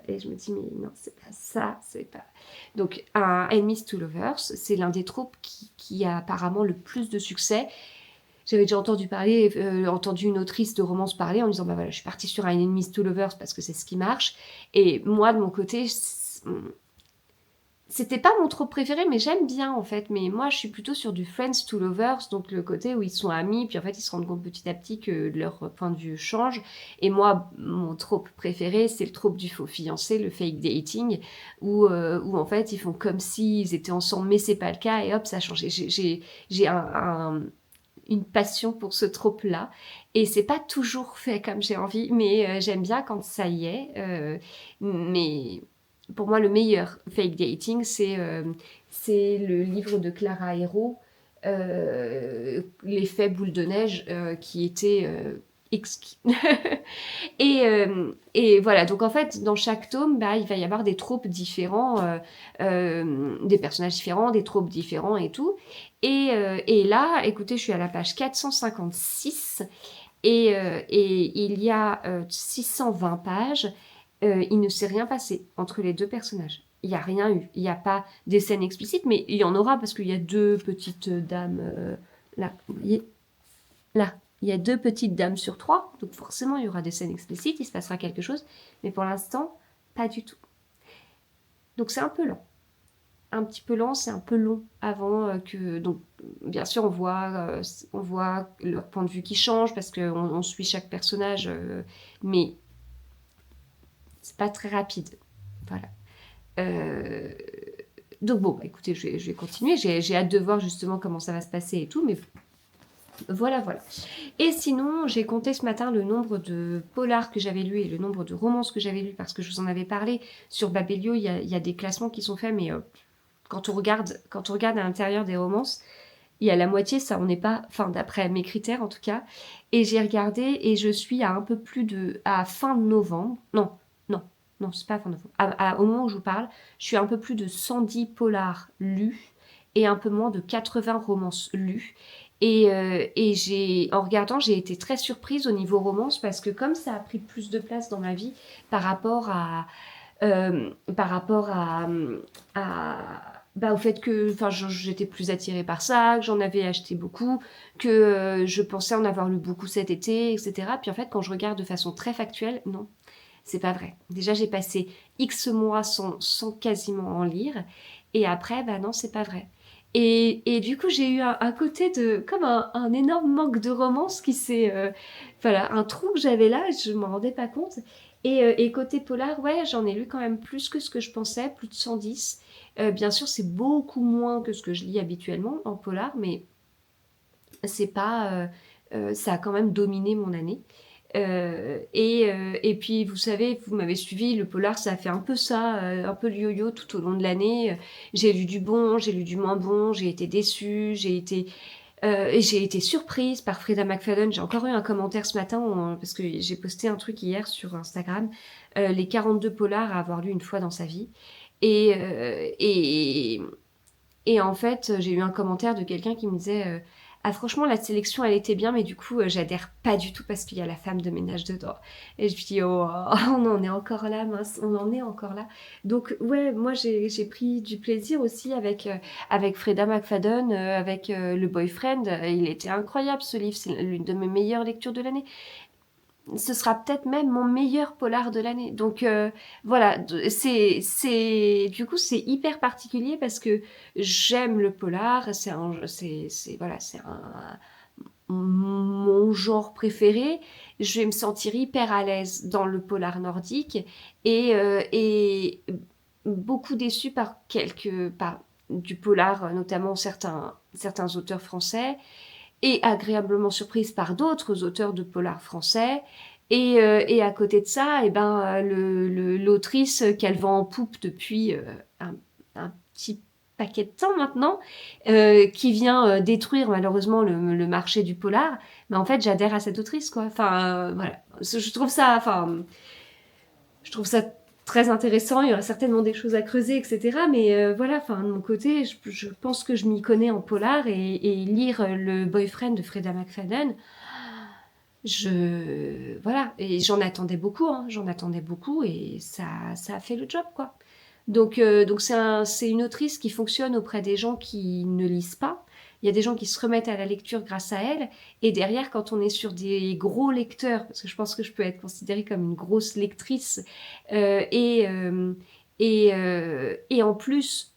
Et je me dis, mais non, c'est pas ça, c'est pas. Donc, un Enemies to Lovers, c'est l'un des tropes qui a apparemment le plus de succès. J'avais déjà entendu une autrice de romance parler en disant, bah voilà, je suis partie sur un Enemies to Lovers parce que c'est ce qui marche. Et moi, de mon côté, c'était pas mon trope préféré, mais j'aime bien en fait. Mais moi, je suis plutôt sur du Friends to Lovers, donc le côté où ils sont amis, puis en fait, ils se rendent compte petit à petit que leur point de vue change. Et moi, mon trope préféré, c'est le trope du faux fiancé, le fake dating, où en fait, ils font comme s'ils étaient ensemble, mais c'est pas le cas, et hop, ça a changé. J'ai une passion pour ce trope-là, et c'est pas toujours fait comme j'ai envie, mais j'aime bien quand ça y est. Mais pour moi, le meilleur fake dating, c'est le livre de Clara Hérault, L'effet boule de neige, qui était exquis. Et voilà, donc en fait, dans chaque tome, bah, il va y avoir des tropes différents, des personnages différents, des tropes différents et tout. Et là, écoutez, je suis à la page 456 et il y a 620 pages. Il ne s'est rien passé entre les deux personnages. Il n'y a rien eu. Il n'y a pas des scènes explicites, mais il y en aura parce qu'il y a deux petites dames là. Vous voyez, là, il y a deux petites dames sur trois, donc forcément il y aura des scènes explicites, il se passera quelque chose, mais pour l'instant, pas du tout. Donc c'est un peu lent. Un petit peu lent, c'est un peu long avant que... Donc bien sûr, on voit leur point de vue qui change parce qu'on suit chaque personnage, mais c'est pas très rapide. Voilà. Donc bon, bah, écoutez, je vais continuer. J'ai hâte de voir justement comment ça va se passer et tout, mais voilà. Et sinon, j'ai compté ce matin le nombre de polars que j'avais lus et le nombre de romances que j'avais lus parce que je vous en avais parlé. Sur Babelio, il y a des classements qui sont faits, mais quand on regarde à l'intérieur des romances, il y a la moitié, ça on n'est pas, enfin d'après mes critères en tout cas. Et j'ai regardé et je suis à un peu plus à fin novembre. Non, c'est pas fin novembre. Au moment où je vous parle, je suis à un peu plus de 110 polars lus et un peu moins de 80 romances lues. Et en regardant, j'ai été très surprise au niveau romance parce que comme ça a pris plus de place dans ma vie par rapport au fait que j'étais plus attirée par ça, que j'en avais acheté beaucoup, que je pensais en avoir lu beaucoup cet été, etc. Puis en fait, quand je regarde de façon très factuelle, non, c'est pas vrai. Déjà, j'ai passé X mois sans quasiment en lire, et après, bah non, c'est pas vrai. Et du coup, j'ai eu un côté comme un énorme manque de romance qui s'est... voilà, un trou que j'avais là, je m'en rendais pas compte. Et côté polar, ouais, j'en ai lu quand même plus que ce que je pensais, plus de 110. Bien sûr, c'est beaucoup moins que ce que je lis habituellement en polar, mais c'est pas... ça a quand même dominé mon année. Et puis, vous savez, vous m'avez suivi, le polar, ça a fait un peu ça, un peu le yo-yo tout au long de l'année. J'ai lu du bon, j'ai lu du moins bon, j'ai été déçue, et j'ai été surprise par Freda McFadden. J'ai encore eu un commentaire ce matin, parce que j'ai posté un truc hier sur Instagram, les 42 polars à avoir lu une fois dans sa vie. Et, euh, et, et en fait, j'ai eu un commentaire de quelqu'un qui me disait ah franchement la sélection elle était bien mais du coup j'adhère pas du tout parce qu'il y a la femme de ménage dedans. Et je me dis oh on en est encore là mince, on en est encore là. Donc ouais, moi j'ai pris du plaisir aussi avec Freda McFadden, avec le boyfriend. Il était incroyable ce livre, c'est l'une de mes meilleures lectures de l'année. Ce sera peut-être même mon meilleur polar de l'année. Donc voilà, du coup c'est hyper particulier parce que j'aime le polar, c'est mon genre préféré. Je vais me sentir hyper à l'aise dans le polar nordique et beaucoup déçue par du polar, notamment certains auteurs français et agréablement surprise par d'autres auteurs de polar français. Et à côté de ça, l'autrice qu'elle vend en poupe depuis petit paquet de temps maintenant, qui vient détruire malheureusement le marché du polar. Mais en fait, j'adhère à cette autrice, quoi. Enfin, voilà. Je trouve ça très intéressant. Il y aura certainement des choses à creuser, etc. Mais voilà, enfin, de mon côté, je pense que je m'y connais en polar et lire Le Boyfriend de Freda McFadden, voilà, et j'en attendais beaucoup, hein, j'en attendais beaucoup et ça a fait le job, quoi. Donc c'est une autrice qui fonctionne auprès des gens qui ne lisent pas. Il y a des gens qui se remettent à la lecture grâce à elle. Et derrière, quand on est sur des gros lecteurs, parce que je pense que je peux être considérée comme une grosse lectrice, euh, et, euh, et en plus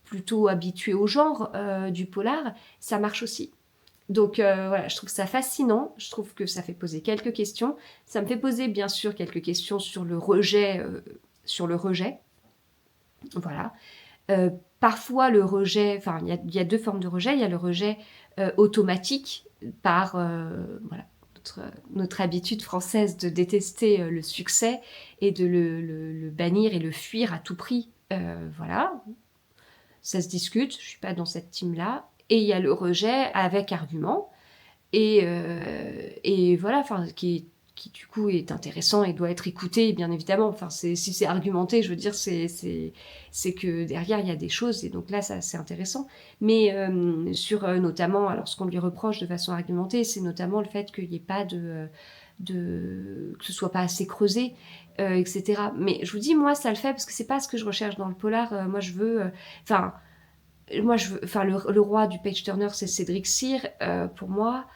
plutôt habituée au genre du polar, ça marche aussi. Donc voilà, je trouve ça fascinant, je trouve que ça fait poser quelques questions. Ça me fait poser bien sûr quelques questions sur le rejet, voilà. Parfois le rejet, enfin il y a deux formes de rejet. Il y a le rejet automatique par voilà, notre habitude française de détester le succès et de le bannir et le fuir à tout prix. Voilà, ça se discute, je suis pas dans cette team-là. Et il y a le rejet avec argument. Et voilà, enfin, qui du coup est intéressant et doit être écouté, bien évidemment. Enfin, si c'est argumenté, je veux dire, c'est que derrière, il y a des choses, et donc là, ça, c'est intéressant. Mais sur notamment, alors ce qu'on lui reproche de façon argumentée, c'est notamment le fait qu'il n'y ait pas que ce soit pas assez creusé, etc. Mais je vous dis, moi, ça le fait parce que c'est pas ce que je recherche dans le polar. Moi, je veux... Enfin... enfin, le roi du page turner, c'est Cédric Cyr. Pour moi,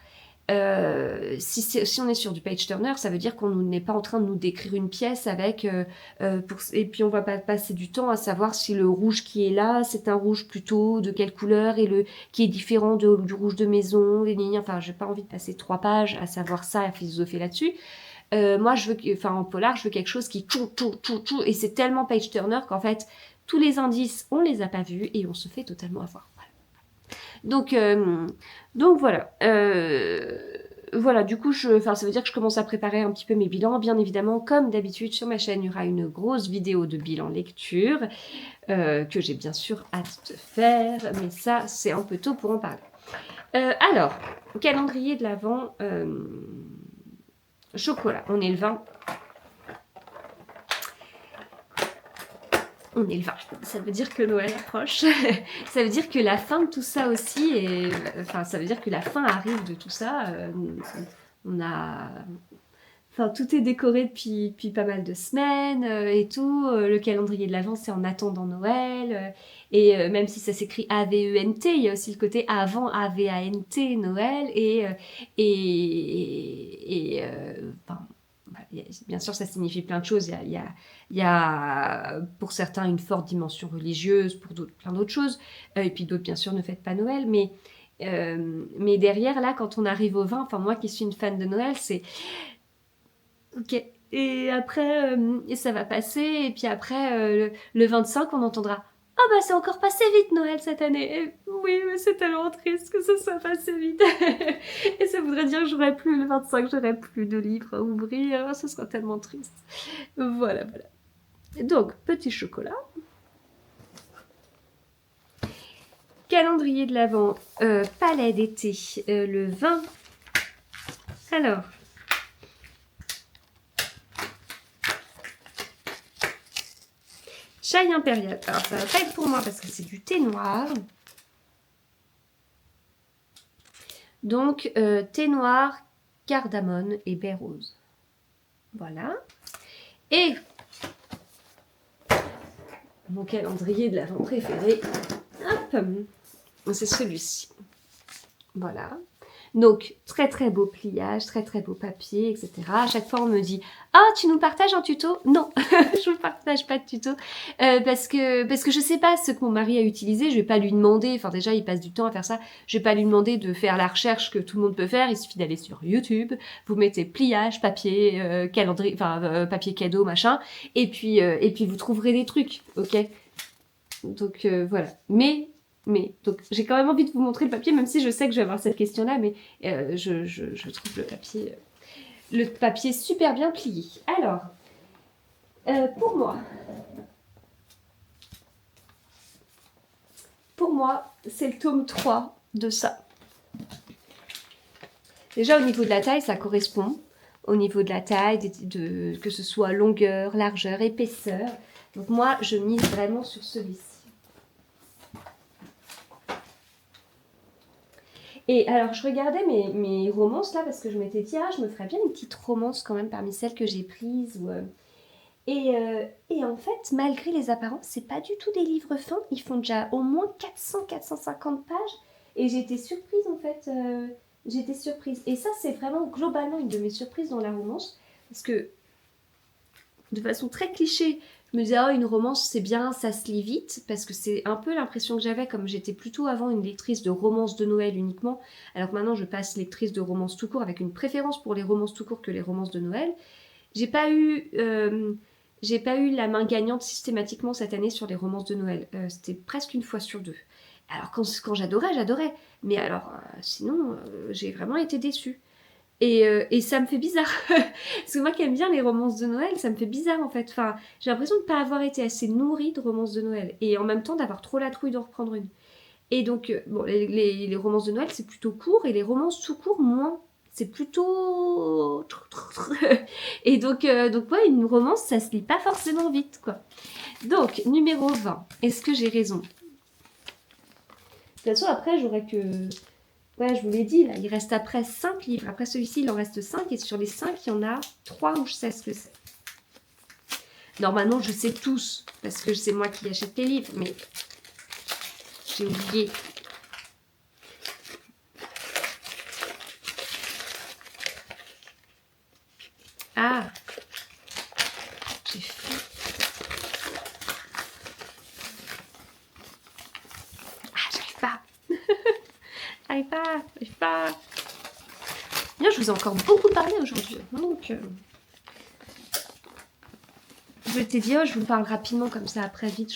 si on est sur du page turner, ça veut dire qu'on n'est pas en train de nous décrire une pièce avec et puis on va pas passer du temps à savoir si le rouge qui est là, c'est un rouge plutôt de quelle couleur et le qui est différent du rouge de maison. Enfin, j'ai pas envie de passer 3 pages à savoir ça, à philosopher là-dessus. Moi, en polar, je veux quelque chose qui et c'est tellement page turner qu'en fait, tous les indices, on les a pas vus et on se fait totalement avoir. Voilà. Donc voilà. Voilà, du coup, ça veut dire que je commence à préparer un petit peu mes bilans. Bien évidemment, comme d'habitude, sur ma chaîne, il y aura une grosse vidéo de bilan lecture que j'ai bien sûr hâte de faire. Mais ça, c'est un peu tôt pour en parler. Alors, calendrier de l'Avent, chocolat. On est le 20. On est le 20. Ça veut dire que Noël approche. Ça veut dire que la fin de tout ça aussi, enfin, ça veut dire que la fin arrive de tout ça. On a... Enfin, tout est décoré depuis pas mal de semaines et tout. Le calendrier de l'Avent, c'est en attendant Noël. Et même si ça s'écrit A-V-E-N-T, il y a aussi le côté avant A-V-A-N-T, Noël. Enfin, bien sûr, ça signifie plein de choses. Il y a pour certains une forte dimension religieuse, pour d'autres plein d'autres choses. Et puis d'autres, bien sûr, ne fêtent pas Noël. Mais derrière, là, quand on arrive au 20, enfin moi qui suis une fan de Noël, c'est... Ok. Et après, et ça va passer. Et puis après, le 25, on entendra « Ah bah c'est encore passé vite Noël cette année !» Et oui, mais c'est tellement triste que ça soit passé vite. Et ça voudrait dire que j'aurais plus le 25, j'aurais plus de livres à ouvrir. Ce sera tellement triste. Voilà, voilà. Donc, petit chocolat. Calendrier de l'Avent, palais d'été, le 20. Alors... Chai impériale. Alors, ça va pas être pour moi parce que c'est du thé noir. Donc, thé noir, cardamone et baie rose. Voilà. Et mon calendrier de l'Avent préféré, hop, c'est celui-ci. Voilà. Donc, très très beau pliage, très très beau papier, etc. À chaque fois, on me dit « Ah, tu nous partages un tuto ?» Non, je ne partage pas de tuto. Parce que je sais pas ce que mon mari a utilisé, je vais pas lui demander, enfin déjà, il passe du temps à faire ça, je vais pas lui demander de faire la recherche que tout le monde peut faire, il suffit d'aller sur YouTube, vous mettez pliage, papier, calendrier, enfin, papier cadeau, machin, et puis vous trouverez des trucs, ok? Donc, voilà. Donc j'ai quand même envie de vous montrer le papier, même si je sais que je vais avoir cette question-là, mais je trouve le papier super bien plié. Alors, pour moi, pour moi, c'est le tome 3 de ça. Déjà, au niveau de la taille, ça correspond. Au niveau de la taille, que ce soit longueur, largeur, épaisseur. Donc moi, je mise vraiment sur celui-ci. Et alors, je regardais mes romances là, parce que je m'étais dit, ah, je me ferais bien une petite romance quand même parmi celles que j'ai prises. Et en fait, malgré les apparences, c'est pas du tout des livres fins. Ils font déjà au moins 400-450 pages. Et j'ai été surprise en fait. J'étais surprise. Et ça, c'est vraiment globalement une de mes surprises dans la romance. Parce que, de façon très cliché, je me disais, oh, une romance, c'est bien, ça se lit vite. Parce que c'est un peu l'impression que j'avais, comme j'étais plutôt avant une lectrice de romances de Noël uniquement. Alors que maintenant, je passe lectrice de romances tout court, avec une préférence pour les romances tout court que les romances de Noël. J'ai pas eu la main gagnante systématiquement cette année sur les romances de Noël. C'était presque une fois sur deux. Alors quand j'adorais, j'adorais. Mais alors sinon, j'ai vraiment été déçue. Et ça me fait bizarre. Parce que moi qui aime bien les romances de Noël, ça me fait bizarre en fait. Enfin, j'ai l'impression de ne pas avoir été assez nourrie de romances de Noël. Et en même temps d'avoir trop la trouille d'en reprendre une. Et donc, bon, les romances de Noël, c'est plutôt court. Et les romances tout court, moins. C'est plutôt... Et donc ouais, une romance, ça se lit pas forcément vite, quoi. Donc, numéro 20. Est-ce que j'ai raison? De toute façon, après, j'aurais que... Ouais, je vous l'ai dit, là, il reste après 5 livres. Après celui-ci, il en reste 5. Et sur les 5, il y en a 3 où je sais ce que c'est. Normalement, je sais tous, parce que c'est moi qui achète les livres, mais j'ai oublié. Ah, j'ai fait... Ah, j'arrive pas. J'arrive pas. Bien, je vous ai encore beaucoup parlé aujourd'hui. Donc, je t'ai dit, oh, je vous parle rapidement comme ça, après vite.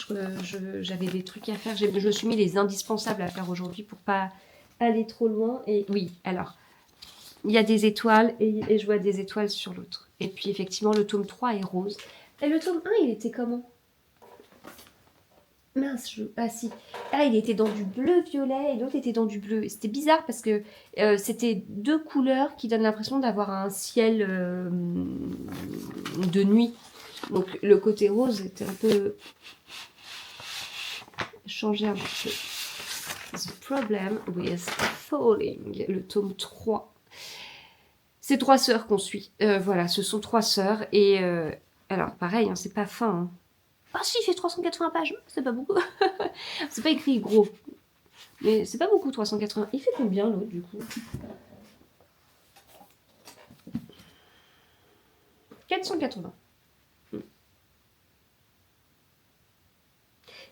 J'avais des trucs à faire. Je me suis mis les indispensables à faire aujourd'hui pour pas aller trop loin. Et oui, alors, il y a des étoiles et je vois des étoiles sur l'autre. Et puis, effectivement, le tome 3 est rose. Et le tome 1, il était comment? Mince, ah si. Ah, il était dans du bleu-violet et l'autre était dans du bleu. Et c'était bizarre parce que c'était deux couleurs qui donnent l'impression d'avoir un ciel de nuit. Donc le côté rose était un peu changé un petit peu. The Problem with Falling, le tome 3. C'est 3 sœurs qu'on suit. Voilà, ce sont 3 sœurs. Et alors pareil, hein, c'est pas fin. Hein. Ah si, il fait 380 pages, c'est pas beaucoup. C'est pas écrit gros. Mais c'est pas beaucoup 380. Il fait combien l'autre du coup? 480.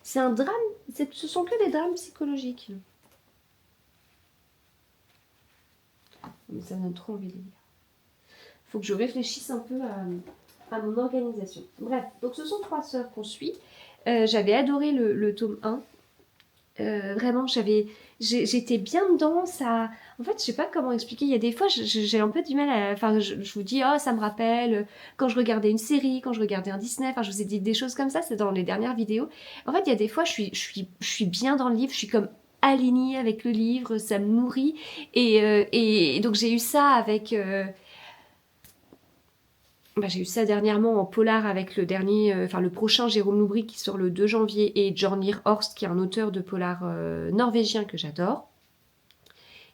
C'est un drame, ce sont que des drames psychologiques. Mais ça me donne trop envie de lire. Faut que je réfléchisse un peu à mon organisation. Bref, donc ce sont 3 sœurs qu'on suit. J'avais adoré le tome 1. Vraiment, j'étais bien dedans. Ça, en fait, je sais pas comment expliquer. Il y a des fois, j'ai un peu du mal à. Enfin, je vous dis, oh, ça me rappelle quand je regardais une série, quand je regardais un Disney. Enfin, je vous ai dit des choses comme ça. C'est dans les dernières vidéos. En fait, il y a des fois, je suis bien dans le livre. Je suis comme alignée avec le livre. Ça me nourrit. Et donc, j'ai eu ça avec. J'ai eu ça dernièrement en polar avec le prochain Jérôme Loubry qui sort le 2 janvier et Jornir Horst qui est un auteur de polar norvégien que j'adore.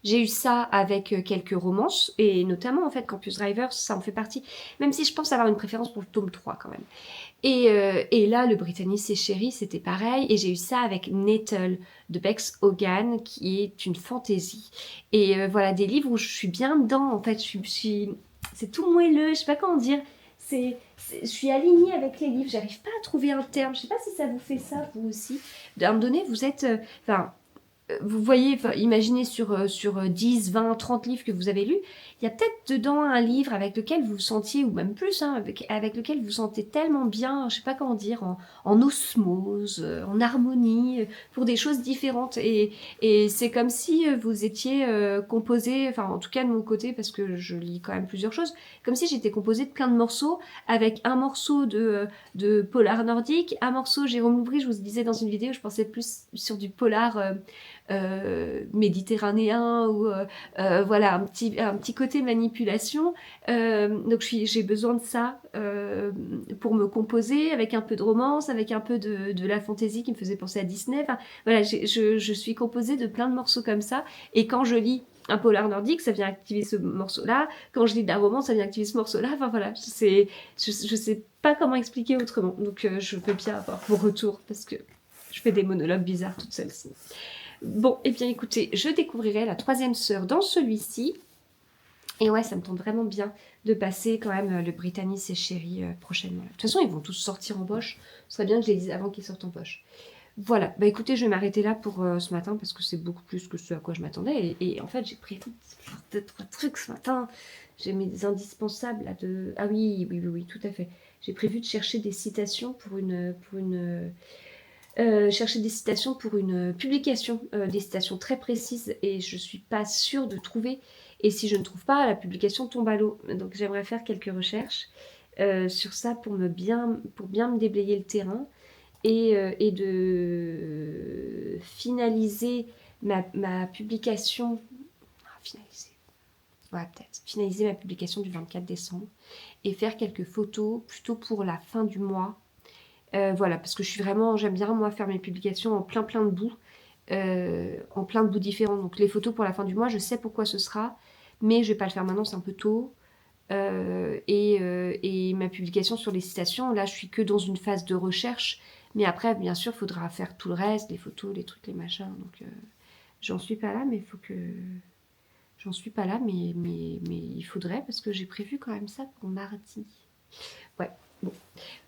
J'ai eu ça avec quelques romances et notamment en fait Campus Drivers, ça en fait partie, même si je pense avoir une préférence pour le tome 3 quand même. Et là, le Brittany c'est Chéri, c'était pareil. Et j'ai eu ça avec Nettle de Bex Hogan qui est une fantaisie. Et voilà, des livres où je suis bien dedans en fait, c'est tout moelleux, je sais pas comment dire. Je suis alignée avec les livres, j'arrive pas à trouver un terme. Je sais pas si ça vous fait ça, vous aussi. À un moment donné, vous êtes... vous voyez, enfin, imaginez sur 10, 20, 30 livres que vous avez lus, il y a peut-être dedans un livre avec lequel vous vous sentiez, ou même plus, hein, avec lequel vous vous sentez tellement bien, je sais pas comment dire, en osmose, en harmonie, pour des choses différentes. Et c'est comme si vous étiez composé, enfin en tout cas de mon côté, parce que je lis quand même plusieurs choses, comme si j'étais composée de plein de morceaux, avec un morceau de polar nordique, un morceau Jérôme Loubry, je vous disais dans une vidéo, je pensais plus sur du polar méditerranéen ou voilà un petit côté manipulation. Donc j'ai besoin de ça pour me composer, avec un peu de romance, avec un peu de la fantaisie qui me faisait penser à Disney. Enfin, voilà, je suis composée de plein de morceaux comme ça. Et quand je lis un polar nordique, ça vient activer ce morceau-là. Quand je lis de la romance, ça vient activer ce morceau-là. Enfin voilà, je sais pas comment expliquer autrement. Donc je veux bien avoir vos retours parce que je fais des monologues bizarres toute seule. Bon, eh bien écoutez, je découvrirai la troisième sœur dans celui-ci. Et ouais, ça me tombe vraiment bien de passer quand même le Britannice et Chéri prochainement. De toute façon, ils vont tous sortir en poche. Ce serait bien que je les dise avant qu'ils sortent en poche. Voilà, bah écoutez, je vais m'arrêter là pour ce matin parce que c'est beaucoup plus que ce à quoi je m'attendais. Et en fait, j'ai pris deux, trois trucs ce matin. J'ai mis des indispensables là de... Ah oui, tout à fait. J'ai prévu de chercher des citations pour une chercher des citations pour une publication, des citations très précises, et je suis pas sûre de trouver. Et si je ne trouve pas, la publication tombe à l'eau. Donc j'aimerais faire quelques recherches sur ça pour bien me déblayer le terrain et de finaliser ma publication. Finaliser ma publication du 24 décembre et faire quelques photos plutôt pour la fin du mois. Voilà, parce que j'aime bien moi faire mes publications en plein de bouts, différents. Donc les photos pour la fin du mois, je sais pourquoi ce sera, mais je vais pas le faire maintenant, c'est un peu tôt. Et ma publication sur les citations, là je suis que dans une phase de recherche, mais après bien sûr il faudra faire tout le reste, les photos, les trucs, les machins. Donc j'en suis pas là, mais il faut que... J'en suis pas là, mais il faudrait, parce que j'ai prévu quand même ça pour mardi. Ouais, bon.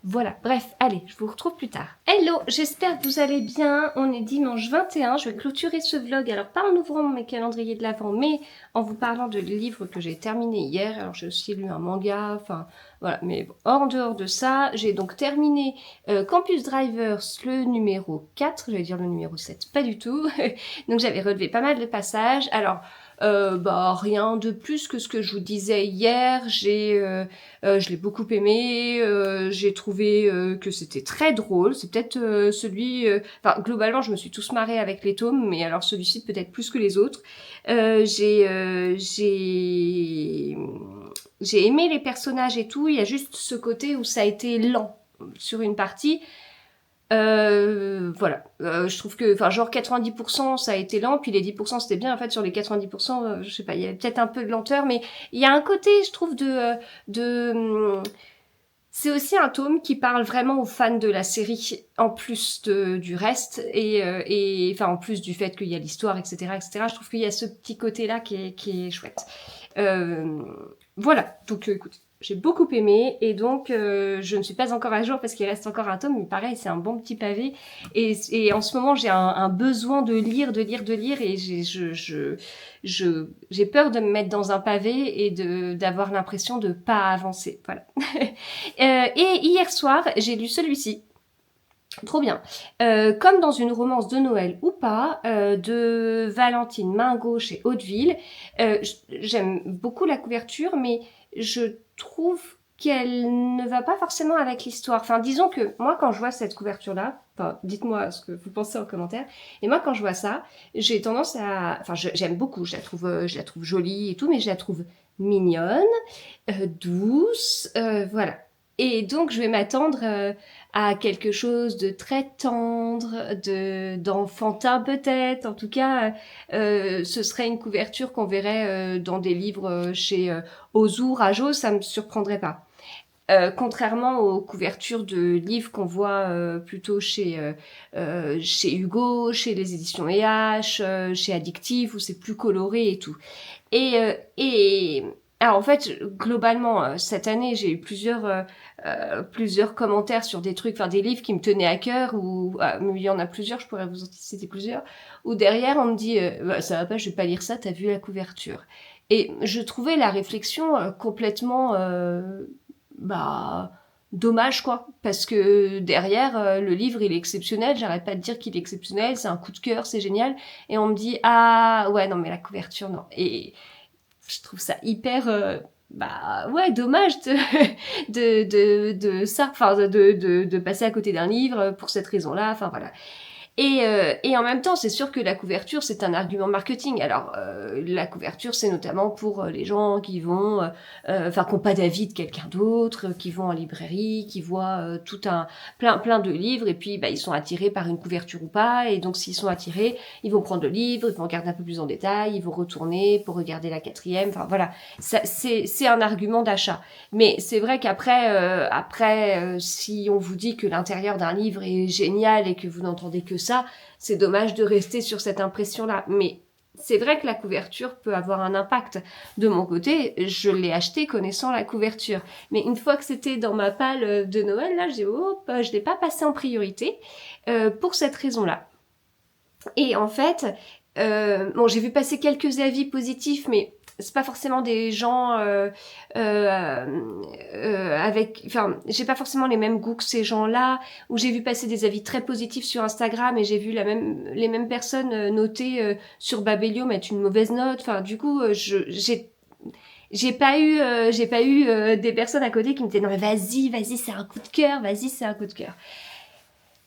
Voilà, bref, allez, je vous retrouve plus tard. Hello, j'espère que vous allez bien. On est dimanche 21, je vais clôturer ce vlog, alors pas en ouvrant mes calendriers de l'Avent, mais en vous parlant de livres que j'ai terminé hier. Alors j'ai aussi lu un manga, enfin voilà, mais bon, en dehors de ça, j'ai donc terminé Campus Drivers, le numéro 4, je vais dire le numéro 7, pas du tout. Donc j'avais relevé pas mal de passages. Alors, rien de plus que ce que je vous disais hier. Je l'ai beaucoup aimé. J'ai trouvé que c'était très drôle. C'est peut-être enfin, globalement, je me suis tous marrée avec les tomes, mais alors celui-ci peut-être plus que les autres. J'ai aimé les personnages et tout. Il y a juste ce côté où ça a été lent sur une partie. Voilà, je trouve que, enfin, genre 90% ça a été lent, puis les 10% c'était bien. En fait, sur les 90%, je sais pas, il y avait peut-être un peu de lenteur, mais il y a un côté, je trouve, c'est aussi un tome qui parle vraiment aux fans de la série, en plus du reste, et enfin, en plus du fait qu'il y a l'histoire, etc. Je trouve qu'il y a ce petit côté-là qui est chouette. Voilà, donc écoutez. J'ai beaucoup aimé, et donc je ne suis pas encore à jour parce qu'il reste encore un tome, mais pareil, c'est un bon petit pavé. Et en ce moment, j'ai un besoin de lire, et j'ai peur de me mettre dans un pavé et d'avoir l'impression de pas avancer. Voilà. Et hier soir, j'ai lu celui-ci. Trop bien. Comme dans une romance de Noël ou pas, de Valentine Mingot chez Hauteville. J'aime beaucoup la couverture, mais je trouve qu'elle ne va pas forcément avec l'histoire. Enfin, disons que moi, quand je vois cette couverture-là, enfin, dites-moi ce que vous pensez en commentaire, et moi, quand je vois ça, j'ai tendance à... Enfin, j'aime beaucoup, je la trouve jolie et tout, mais je la trouve mignonne, douce, voilà. Et donc, je vais m'attendre à quelque chose de très tendre, d'enfantin peut-être. En tout cas, ce serait une couverture qu'on verrait dans des livres chez Ozu, Rajo, ça me surprendrait pas. Contrairement aux couvertures de livres qu'on voit plutôt chez Hugo, chez les éditions EH, chez Addictive, où c'est plus coloré et tout. Et Alors en fait, globalement, cette année, j'ai eu plusieurs commentaires sur des trucs, enfin des livres qui me tenaient à cœur, ou mais il y en a plusieurs, je pourrais vous en citer plusieurs, où derrière on me dit bah, ça va pas, je vais pas lire ça, t'as vu la couverture. Et je trouvais la réflexion complètement bah dommage quoi, parce que derrière le livre il est exceptionnel, j'arrête pas de dire qu'il est exceptionnel, c'est un coup de cœur, c'est génial, et on me dit ah ouais non mais la couverture non. Et je trouve ça hyper bah ouais dommage de ça, enfin de passer à côté d'un livre pour cette raison-là, enfin voilà. Et en même temps, c'est sûr que la couverture, c'est un argument marketing. Alors, la couverture, c'est notamment pour les gens qui vont, enfin, qui n'ont pas d'avis de quelqu'un d'autre, qui vont en librairie, qui voient tout un plein de livres, et puis bah, ils sont attirés par une couverture ou pas. Et donc, s'ils sont attirés, ils vont prendre le livre, ils vont regarder un peu plus en détail, ils vont retourner pour regarder la quatrième. Enfin voilà, c'est un argument d'achat. Mais c'est vrai qu'après, si on vous dit que l'intérieur d'un livre est génial et que vous n'entendez que ça, c'est dommage de rester sur cette impression-là. Mais c'est vrai que la couverture peut avoir un impact. De mon côté, je l'ai acheté connaissant la couverture. Mais une fois que c'était dans ma palle de Noël, là, j'ai je l'ai pas passé en priorité pour cette raison-là. Et en fait, bon, j'ai vu passer quelques avis positifs, mais c'est pas forcément des gens avec, enfin, j'ai pas forcément les mêmes goûts que ces gens-là. Où j'ai vu passer des avis très positifs sur Instagram et j'ai vu les mêmes personnes noter sur Babelio mettre une mauvaise note. Enfin, du coup, j'ai pas eu des personnes à côté qui me disaient non mais vas-y, c'est un coup de cœur, vas-y, c'est un coup de cœur.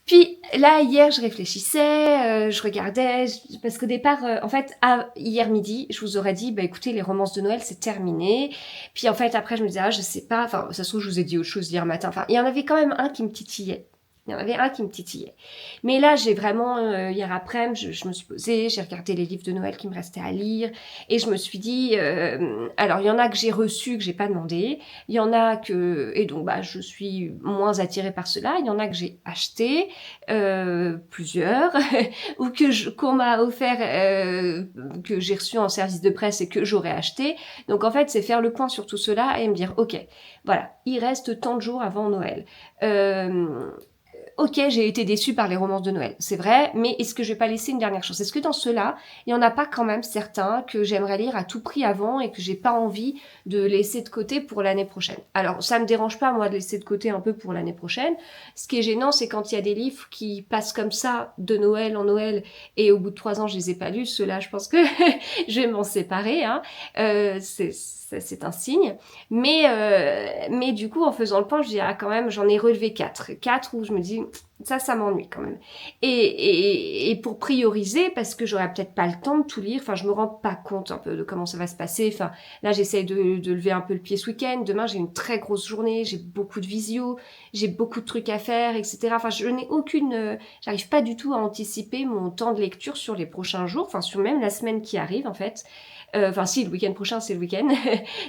Puis là, hier, je réfléchissais, je regardais, parce qu'au départ, en fait, hier midi, je vous aurais dit, bah écoutez, les romances de Noël, c'est terminé. Puis en fait, après, je me disais, ah, je sais pas, enfin, ça se trouve, je vous ai dit autre chose hier matin. Enfin, il y en avait quand même un qui me titillait. Il y en avait un qui me titillait. Mais là, j'ai vraiment, hier après-midi, je me suis posée, j'ai regardé les livres de Noël qui me restaient à lire, et je me suis dit, alors, il y en a que j'ai reçus, que j'ai pas demandé, il y en a que, et donc, bah, je suis moins attirée par cela, il y en a que j'ai acheté, plusieurs, ou qu'on m'a offert, que j'ai reçu en service de presse et que j'aurais acheté. Donc, en fait, c'est faire le point sur tout cela et me dire, ok, voilà, il reste tant de jours avant Noël. Ok, j'ai été déçue par les romances de Noël, c'est vrai, mais est-ce que je vais pas laisser une dernière chance? Est-ce que dans ceux-là, il y en a pas quand même certains que j'aimerais lire à tout prix avant et que j'ai pas envie de laisser de côté pour l'année prochaine? Alors, ça me dérange pas, moi, de laisser de côté un peu pour l'année prochaine. Ce qui est gênant, c'est quand il y a des livres qui passent comme ça, de Noël en Noël, et au bout de 3 ans, je les ai pas lus. Ceux-là, je pense que je vais m'en séparer, hein. C'est un signe. Mais du coup, en faisant le point, je dis, ah, quand même, j'en ai relevé 4. 4 où je me dis, ça m'ennuie quand même. Et pour prioriser, parce que j'aurais peut-être pas le temps de tout lire, enfin, je me rends pas compte un peu de comment ça va se passer. Enfin, là, j'essaye de lever un peu le pied ce week-end. Demain, j'ai une très grosse journée, j'ai beaucoup de visio, j'ai beaucoup de trucs à faire, etc. Enfin, je n'ai j'arrive pas du tout à anticiper mon temps de lecture sur les prochains jours, enfin, sur même la semaine qui arrive, en fait. Enfin, si, le week-end prochain, c'est le week-end.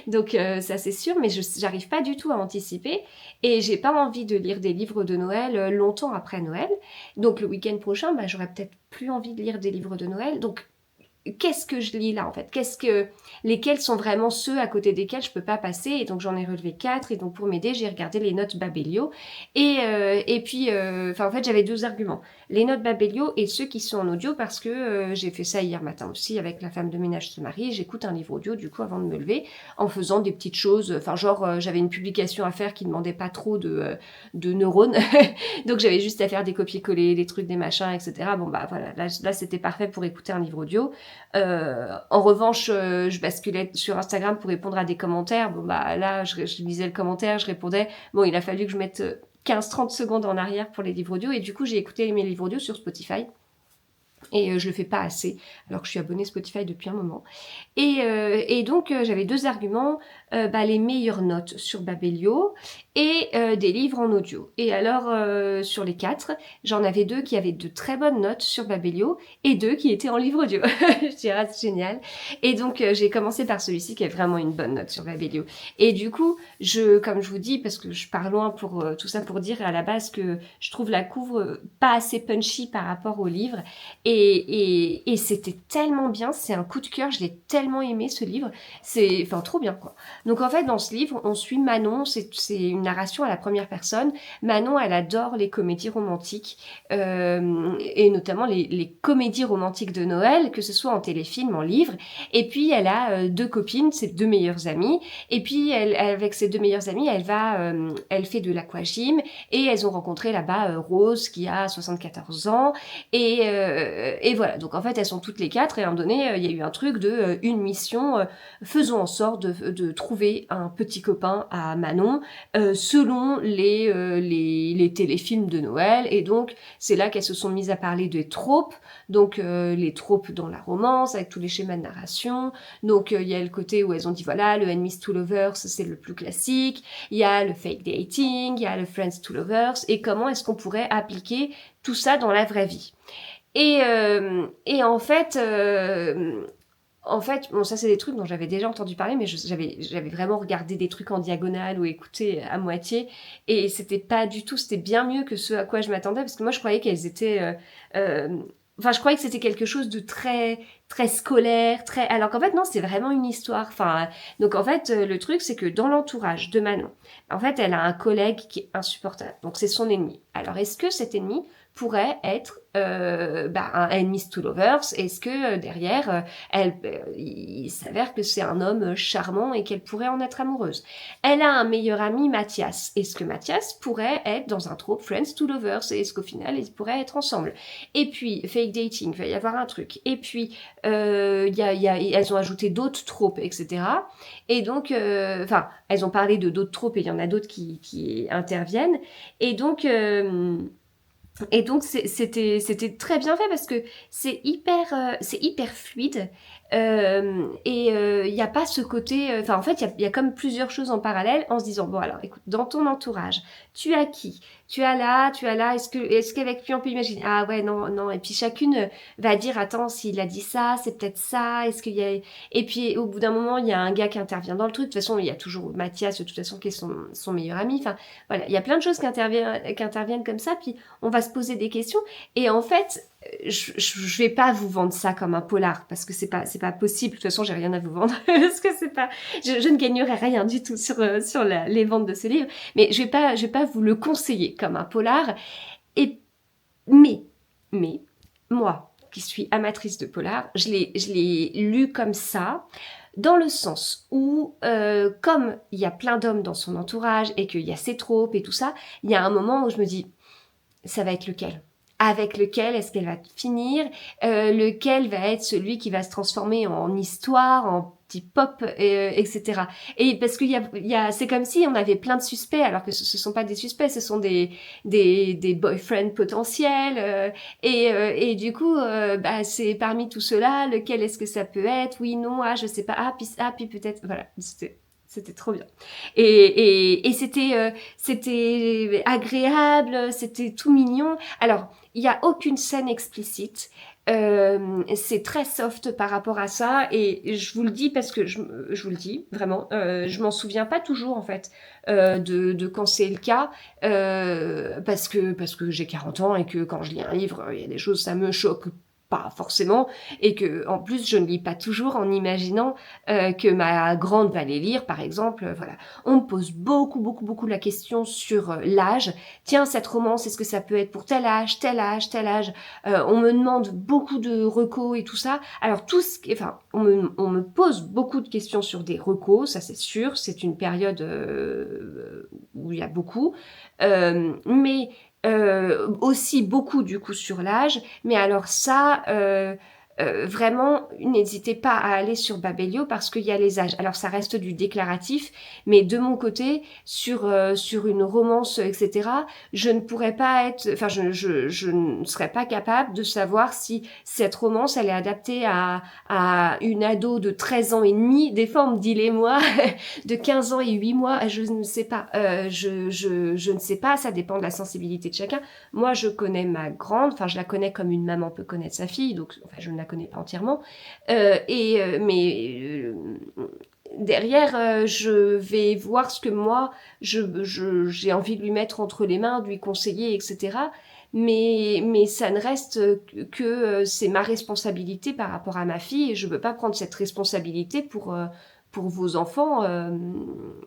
Donc, ça, c'est sûr, mais j'arrive pas du tout à anticiper. Et j'ai pas envie de lire des livres de Noël longtemps après Noël. Donc, le week-end prochain, bah, j'aurais peut-être plus envie de lire des livres de Noël. Donc, qu'est-ce que je lis là en fait? Lesquels sont vraiment ceux à côté desquels je peux pas passer? Et donc j'en ai relevé 4 et donc pour m'aider j'ai regardé les notes Babelio et puis enfin en fait j'avais 2 arguments, les notes Babelio et ceux qui sont en audio parce que j'ai fait ça hier matin aussi avec la femme de ménage se marie, j'écoute un livre audio du coup avant de me lever en faisant des petites choses, enfin genre j'avais une publication à faire qui demandait pas trop de neurones donc j'avais juste à faire des copier-coller, des trucs, des machins, etc. Bon bah voilà, là c'était parfait pour écouter un livre audio. En revanche, je basculais sur Instagram pour répondre à des commentaires. Bon bah là, je lisais le commentaire, je répondais. Bon, il a fallu que je mette 15-30 secondes en arrière pour les livres audio et du coup j'ai écouté mes livres audio sur Spotify. Et je le fais pas assez, alors que je suis abonnée Spotify depuis un moment. Et donc, j'avais 2 arguments, les meilleures notes sur Babelio et des livres en audio. Et alors, sur les 4, j'en avais 2 qui avaient de très bonnes notes sur Babelio et 2 qui étaient en livre audio. Je dirais, c'est génial. Et donc, j'ai commencé par celui-ci qui avait vraiment une bonne note sur Babelio. Et du coup, comme je vous dis, parce que je pars loin pour tout ça pour dire à la base que je trouve la couvre pas assez punchy par rapport au livre. et c'était tellement bien, c'est un coup de cœur, je l'ai tellement aimé ce livre, c'est enfin trop bien quoi. Donc en fait dans ce livre on suit Manon, c'est une narration à la première personne. Manon elle adore les comédies romantiques et notamment les comédies romantiques de Noël, que ce soit en téléfilm, en livre. Et puis elle a deux copines, ses deux meilleures amies. Et puis avec ses deux meilleures amies, elle fait de l'aquagym et elles ont rencontré là-bas Rose qui a 74 ans et voilà. Donc en fait elles sont toutes les quatre et à un moment donné il y a eu un truc de une mission, faisons en sorte de trouver un petit copain à Manon selon les téléfilms de Noël. Et donc c'est là qu'elles se sont mises à parler des tropes, donc les tropes dans la romance avec tous les schémas de narration. Donc il y a le côté où elles ont dit voilà le enemies to lovers c'est le plus classique, il y a le fake dating, il y a le friends to lovers, et comment est-ce qu'on pourrait appliquer tout ça dans la vraie vie. Et en fait, bon, ça c'est des trucs dont j'avais déjà entendu parler, mais j'avais vraiment regardé des trucs en diagonale ou écouté à moitié, et c'était pas du tout, c'était bien mieux que ce à quoi je m'attendais, parce que moi je croyais qu'elles étaient, enfin je croyais que c'était quelque chose de très très scolaire, très, alors qu'en fait non, c'est vraiment une histoire. Enfin, donc en fait le truc c'est que dans l'entourage de Manon, en fait elle a un collègue qui est insupportable, donc c'est son ennemi. Alors est-ce que cet ennemi pourrait être un enemies to lovers? Est-ce que derrière il s'avère que c'est un homme charmant et qu'elle pourrait en être amoureuse? Elle a un meilleur ami, Mathias. Est-ce que Mathias pourrait être dans un trope friends to lovers? Et est-ce qu'au final ils pourraient être ensemble? Et puis fake dating, il va y avoir un truc. Et puis elles ont ajouté d'autres tropes, etc. Et donc elles ont parlé de d'autres tropes et il y en a d'autres qui interviennent. Et donc c'était très bien fait parce que c'est hyper fluide et il n'y a pas ce côté. Enfin en fait il y a comme plusieurs choses en parallèle en se disant bon alors écoute, dans ton entourage tu as qui, tu as là, est-ce qu'avec lui on peut imaginer ah ouais non, et puis chacune va dire attends s'il a dit ça c'est peut-être ça, est-ce qu'il y a, et puis au bout d'un moment il y a un gars qui intervient dans le truc. De toute façon il y a toujours Mathias de toute façon qui est son meilleur ami. Enfin voilà, il y a plein de choses qui interviennent comme ça, puis on va se poser des questions. Et en fait, je vais pas vous vendre ça comme un polar parce que c'est pas possible. De toute façon, j'ai rien à vous vendre parce que c'est pas, je ne gagnerai rien du tout sur les ventes de ce livre. Mais je vais pas vous le conseiller comme un polar. Et mais moi, qui suis amatrice de polar, je l'ai lu comme ça. Dans le sens où, comme il y a plein d'hommes dans son entourage et qu'il y a ses tropes et tout ça, il y a un moment où je me dis, ça va être lequel? Avec lequel est-ce qu'elle va finir? Lequel va être celui qui va se transformer en histoire, en petit pop, etc. Et parce qu'il y a, c'est comme si on avait plein de suspects, alors que ce sont pas des suspects, ce sont des boyfriends potentiels. Et du coup, c'est parmi tout cela, lequel est-ce que ça peut être? Oui, non, je sais pas. Puis peut-être, voilà, c'était trop bien. Et c'était agréable, c'était tout mignon. Alors, il n'y a aucune scène explicite. C'est très soft par rapport à ça. Et je vous le dis parce que je vous le dis, vraiment, je m'en souviens pas toujours, en fait, de quand c'est le cas. Parce que j'ai 40 ans et que quand je lis un livre, il y a des choses, ça me choque pas forcément, et que en plus je ne lis pas toujours en imaginant que ma grande va les lire, par exemple. Voilà, on me pose beaucoup la question sur l'âge. Tiens, cette romance, est-ce que ça peut être pour tel âge, tel âge, tel âge? On me demande beaucoup de recos et tout ça. Alors on me pose beaucoup de questions sur des recos, ça c'est sûr. C'est une période où il y a beaucoup, mais aussi beaucoup du coup sur l'âge. Mais alors ça, vraiment, n'hésitez pas à aller sur Babelio parce qu'il y a les âges. Alors ça reste du déclaratif, mais de mon côté, sur une romance, etc., je ne pourrais pas être, enfin, je ne serais pas capable de savoir si cette romance, elle est adaptée à une ado de 13 ans et demi. Des fois, on me dit les mois, de 15 ans et 8 mois, je ne sais pas. Je ne sais pas, ça dépend de la sensibilité de chacun. Moi, je connais ma grande, enfin, je la connais comme une maman peut connaître sa fille, donc, enfin, je ne la connais pas entièrement. Derrière, je vais voir ce que moi, j'ai envie de lui mettre entre les mains, de lui conseiller, etc. mais ça ne reste que c'est ma responsabilité par rapport à ma fille et je veux pas prendre cette responsabilité pour vos enfants.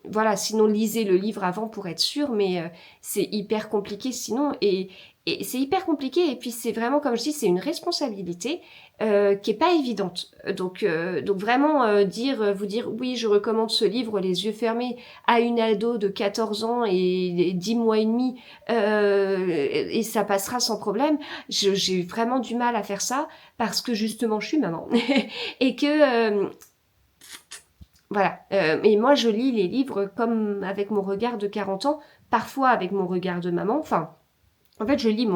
Voilà, sinon lisez le livre avant pour être sûr, mais c'est hyper compliqué sinon. Et c'est hyper compliqué et puis c'est vraiment, comme je dis, c'est une responsabilité qui est pas évidente. Donc vraiment vous dire oui, je recommande ce livre les yeux fermés à une ado de 14 ans et 10 mois et demi et ça passera sans problème. J'ai vraiment du mal à faire ça parce que justement je suis maman et que voilà. Et moi je lis les livres comme avec mon regard de 40 ans, parfois avec mon regard de maman. Enfin, en fait, je lis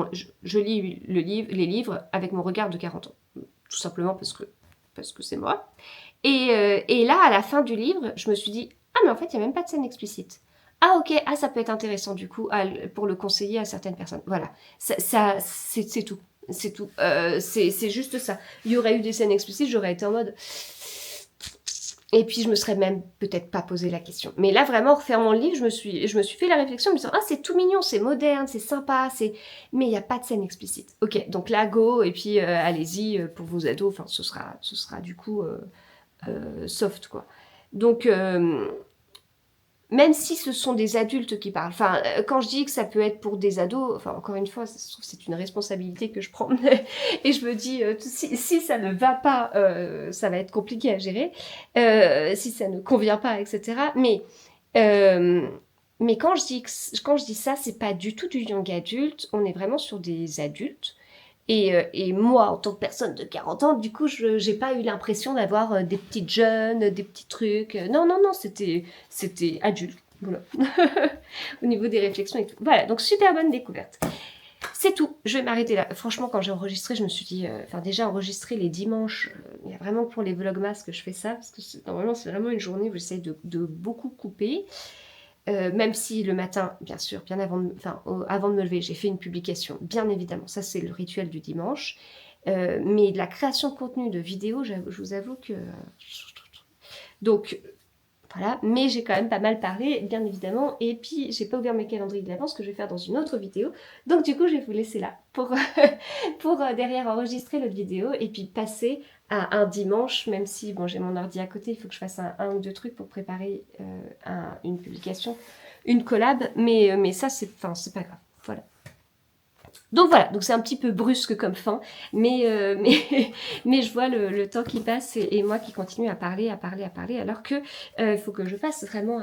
les livres avec mon regard de 40 ans. Tout simplement parce que c'est moi. Et là, à la fin du livre, je me suis dit, ah mais en fait, il n'y a même pas de scène explicite. Ah ok, ah ça peut être intéressant du coup pour le conseiller à certaines personnes. Voilà, c'est tout. C'est tout. C'est juste ça. Il y aurait eu des scènes explicites, j'aurais été en mode... Et puis je me serais même peut-être pas posé la question. Mais là vraiment en refermant le livre, je me suis fait la réflexion en me disant ah c'est tout mignon, c'est moderne, c'est sympa, mais il n'y a pas de scène explicite. Ok, donc là go et puis allez-y pour vos ados. Enfin ce sera du coup soft quoi. Donc même si ce sont des adultes qui parlent, enfin, quand je dis que ça peut être pour des ados, enfin, encore une fois, c'est une responsabilité que je prends, et je me dis, si ça ne va pas, ça va être compliqué à gérer, si ça ne convient pas, etc. Mais quand quand je dis ça, c'est pas du tout du young adulte, on est vraiment sur des adultes, et moi, en tant que personne de 40 ans, du coup, j'ai pas eu l'impression d'avoir des petites jeunes, des petits trucs. Non, non, non, c'était adulte. Voilà. Au niveau des réflexions et tout. Voilà, donc super bonne découverte. C'est tout, je vais m'arrêter là. Franchement, quand j'ai enregistré, je me suis dit... Enfin, déjà, enregistrer les dimanches, il y a vraiment pour les vlogmas que je fais ça, parce que normalement, c'est vraiment une journée où j'essaye de beaucoup couper. Même si le matin, bien sûr, bien avant avant de me lever, j'ai fait une publication, bien évidemment, ça c'est le rituel du dimanche. Mais de la création de contenu, de vidéos, je vous avoue que... Donc, voilà, mais j'ai quand même pas mal parlé, bien évidemment, et puis j'ai pas ouvert mes calendriers de l'avance que je vais faire dans une autre vidéo, donc du coup je vais vous laisser là pour, pour derrière enregistrer l'autre vidéo et puis passer à un dimanche, même si bon j'ai mon ordi à côté, il faut que je fasse un ou deux trucs pour préparer une publication, une collab, mais ça c'est pas grave, voilà. Donc voilà, donc c'est un petit peu brusque comme fin, mais je vois le temps qui passe et moi qui continue à parler, alors que il faut que je passe vraiment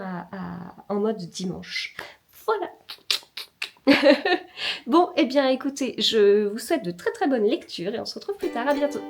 en mode dimanche. Voilà. Bon, eh bien écoutez, je vous souhaite de très très bonnes lectures et on se retrouve plus tard, à bientôt.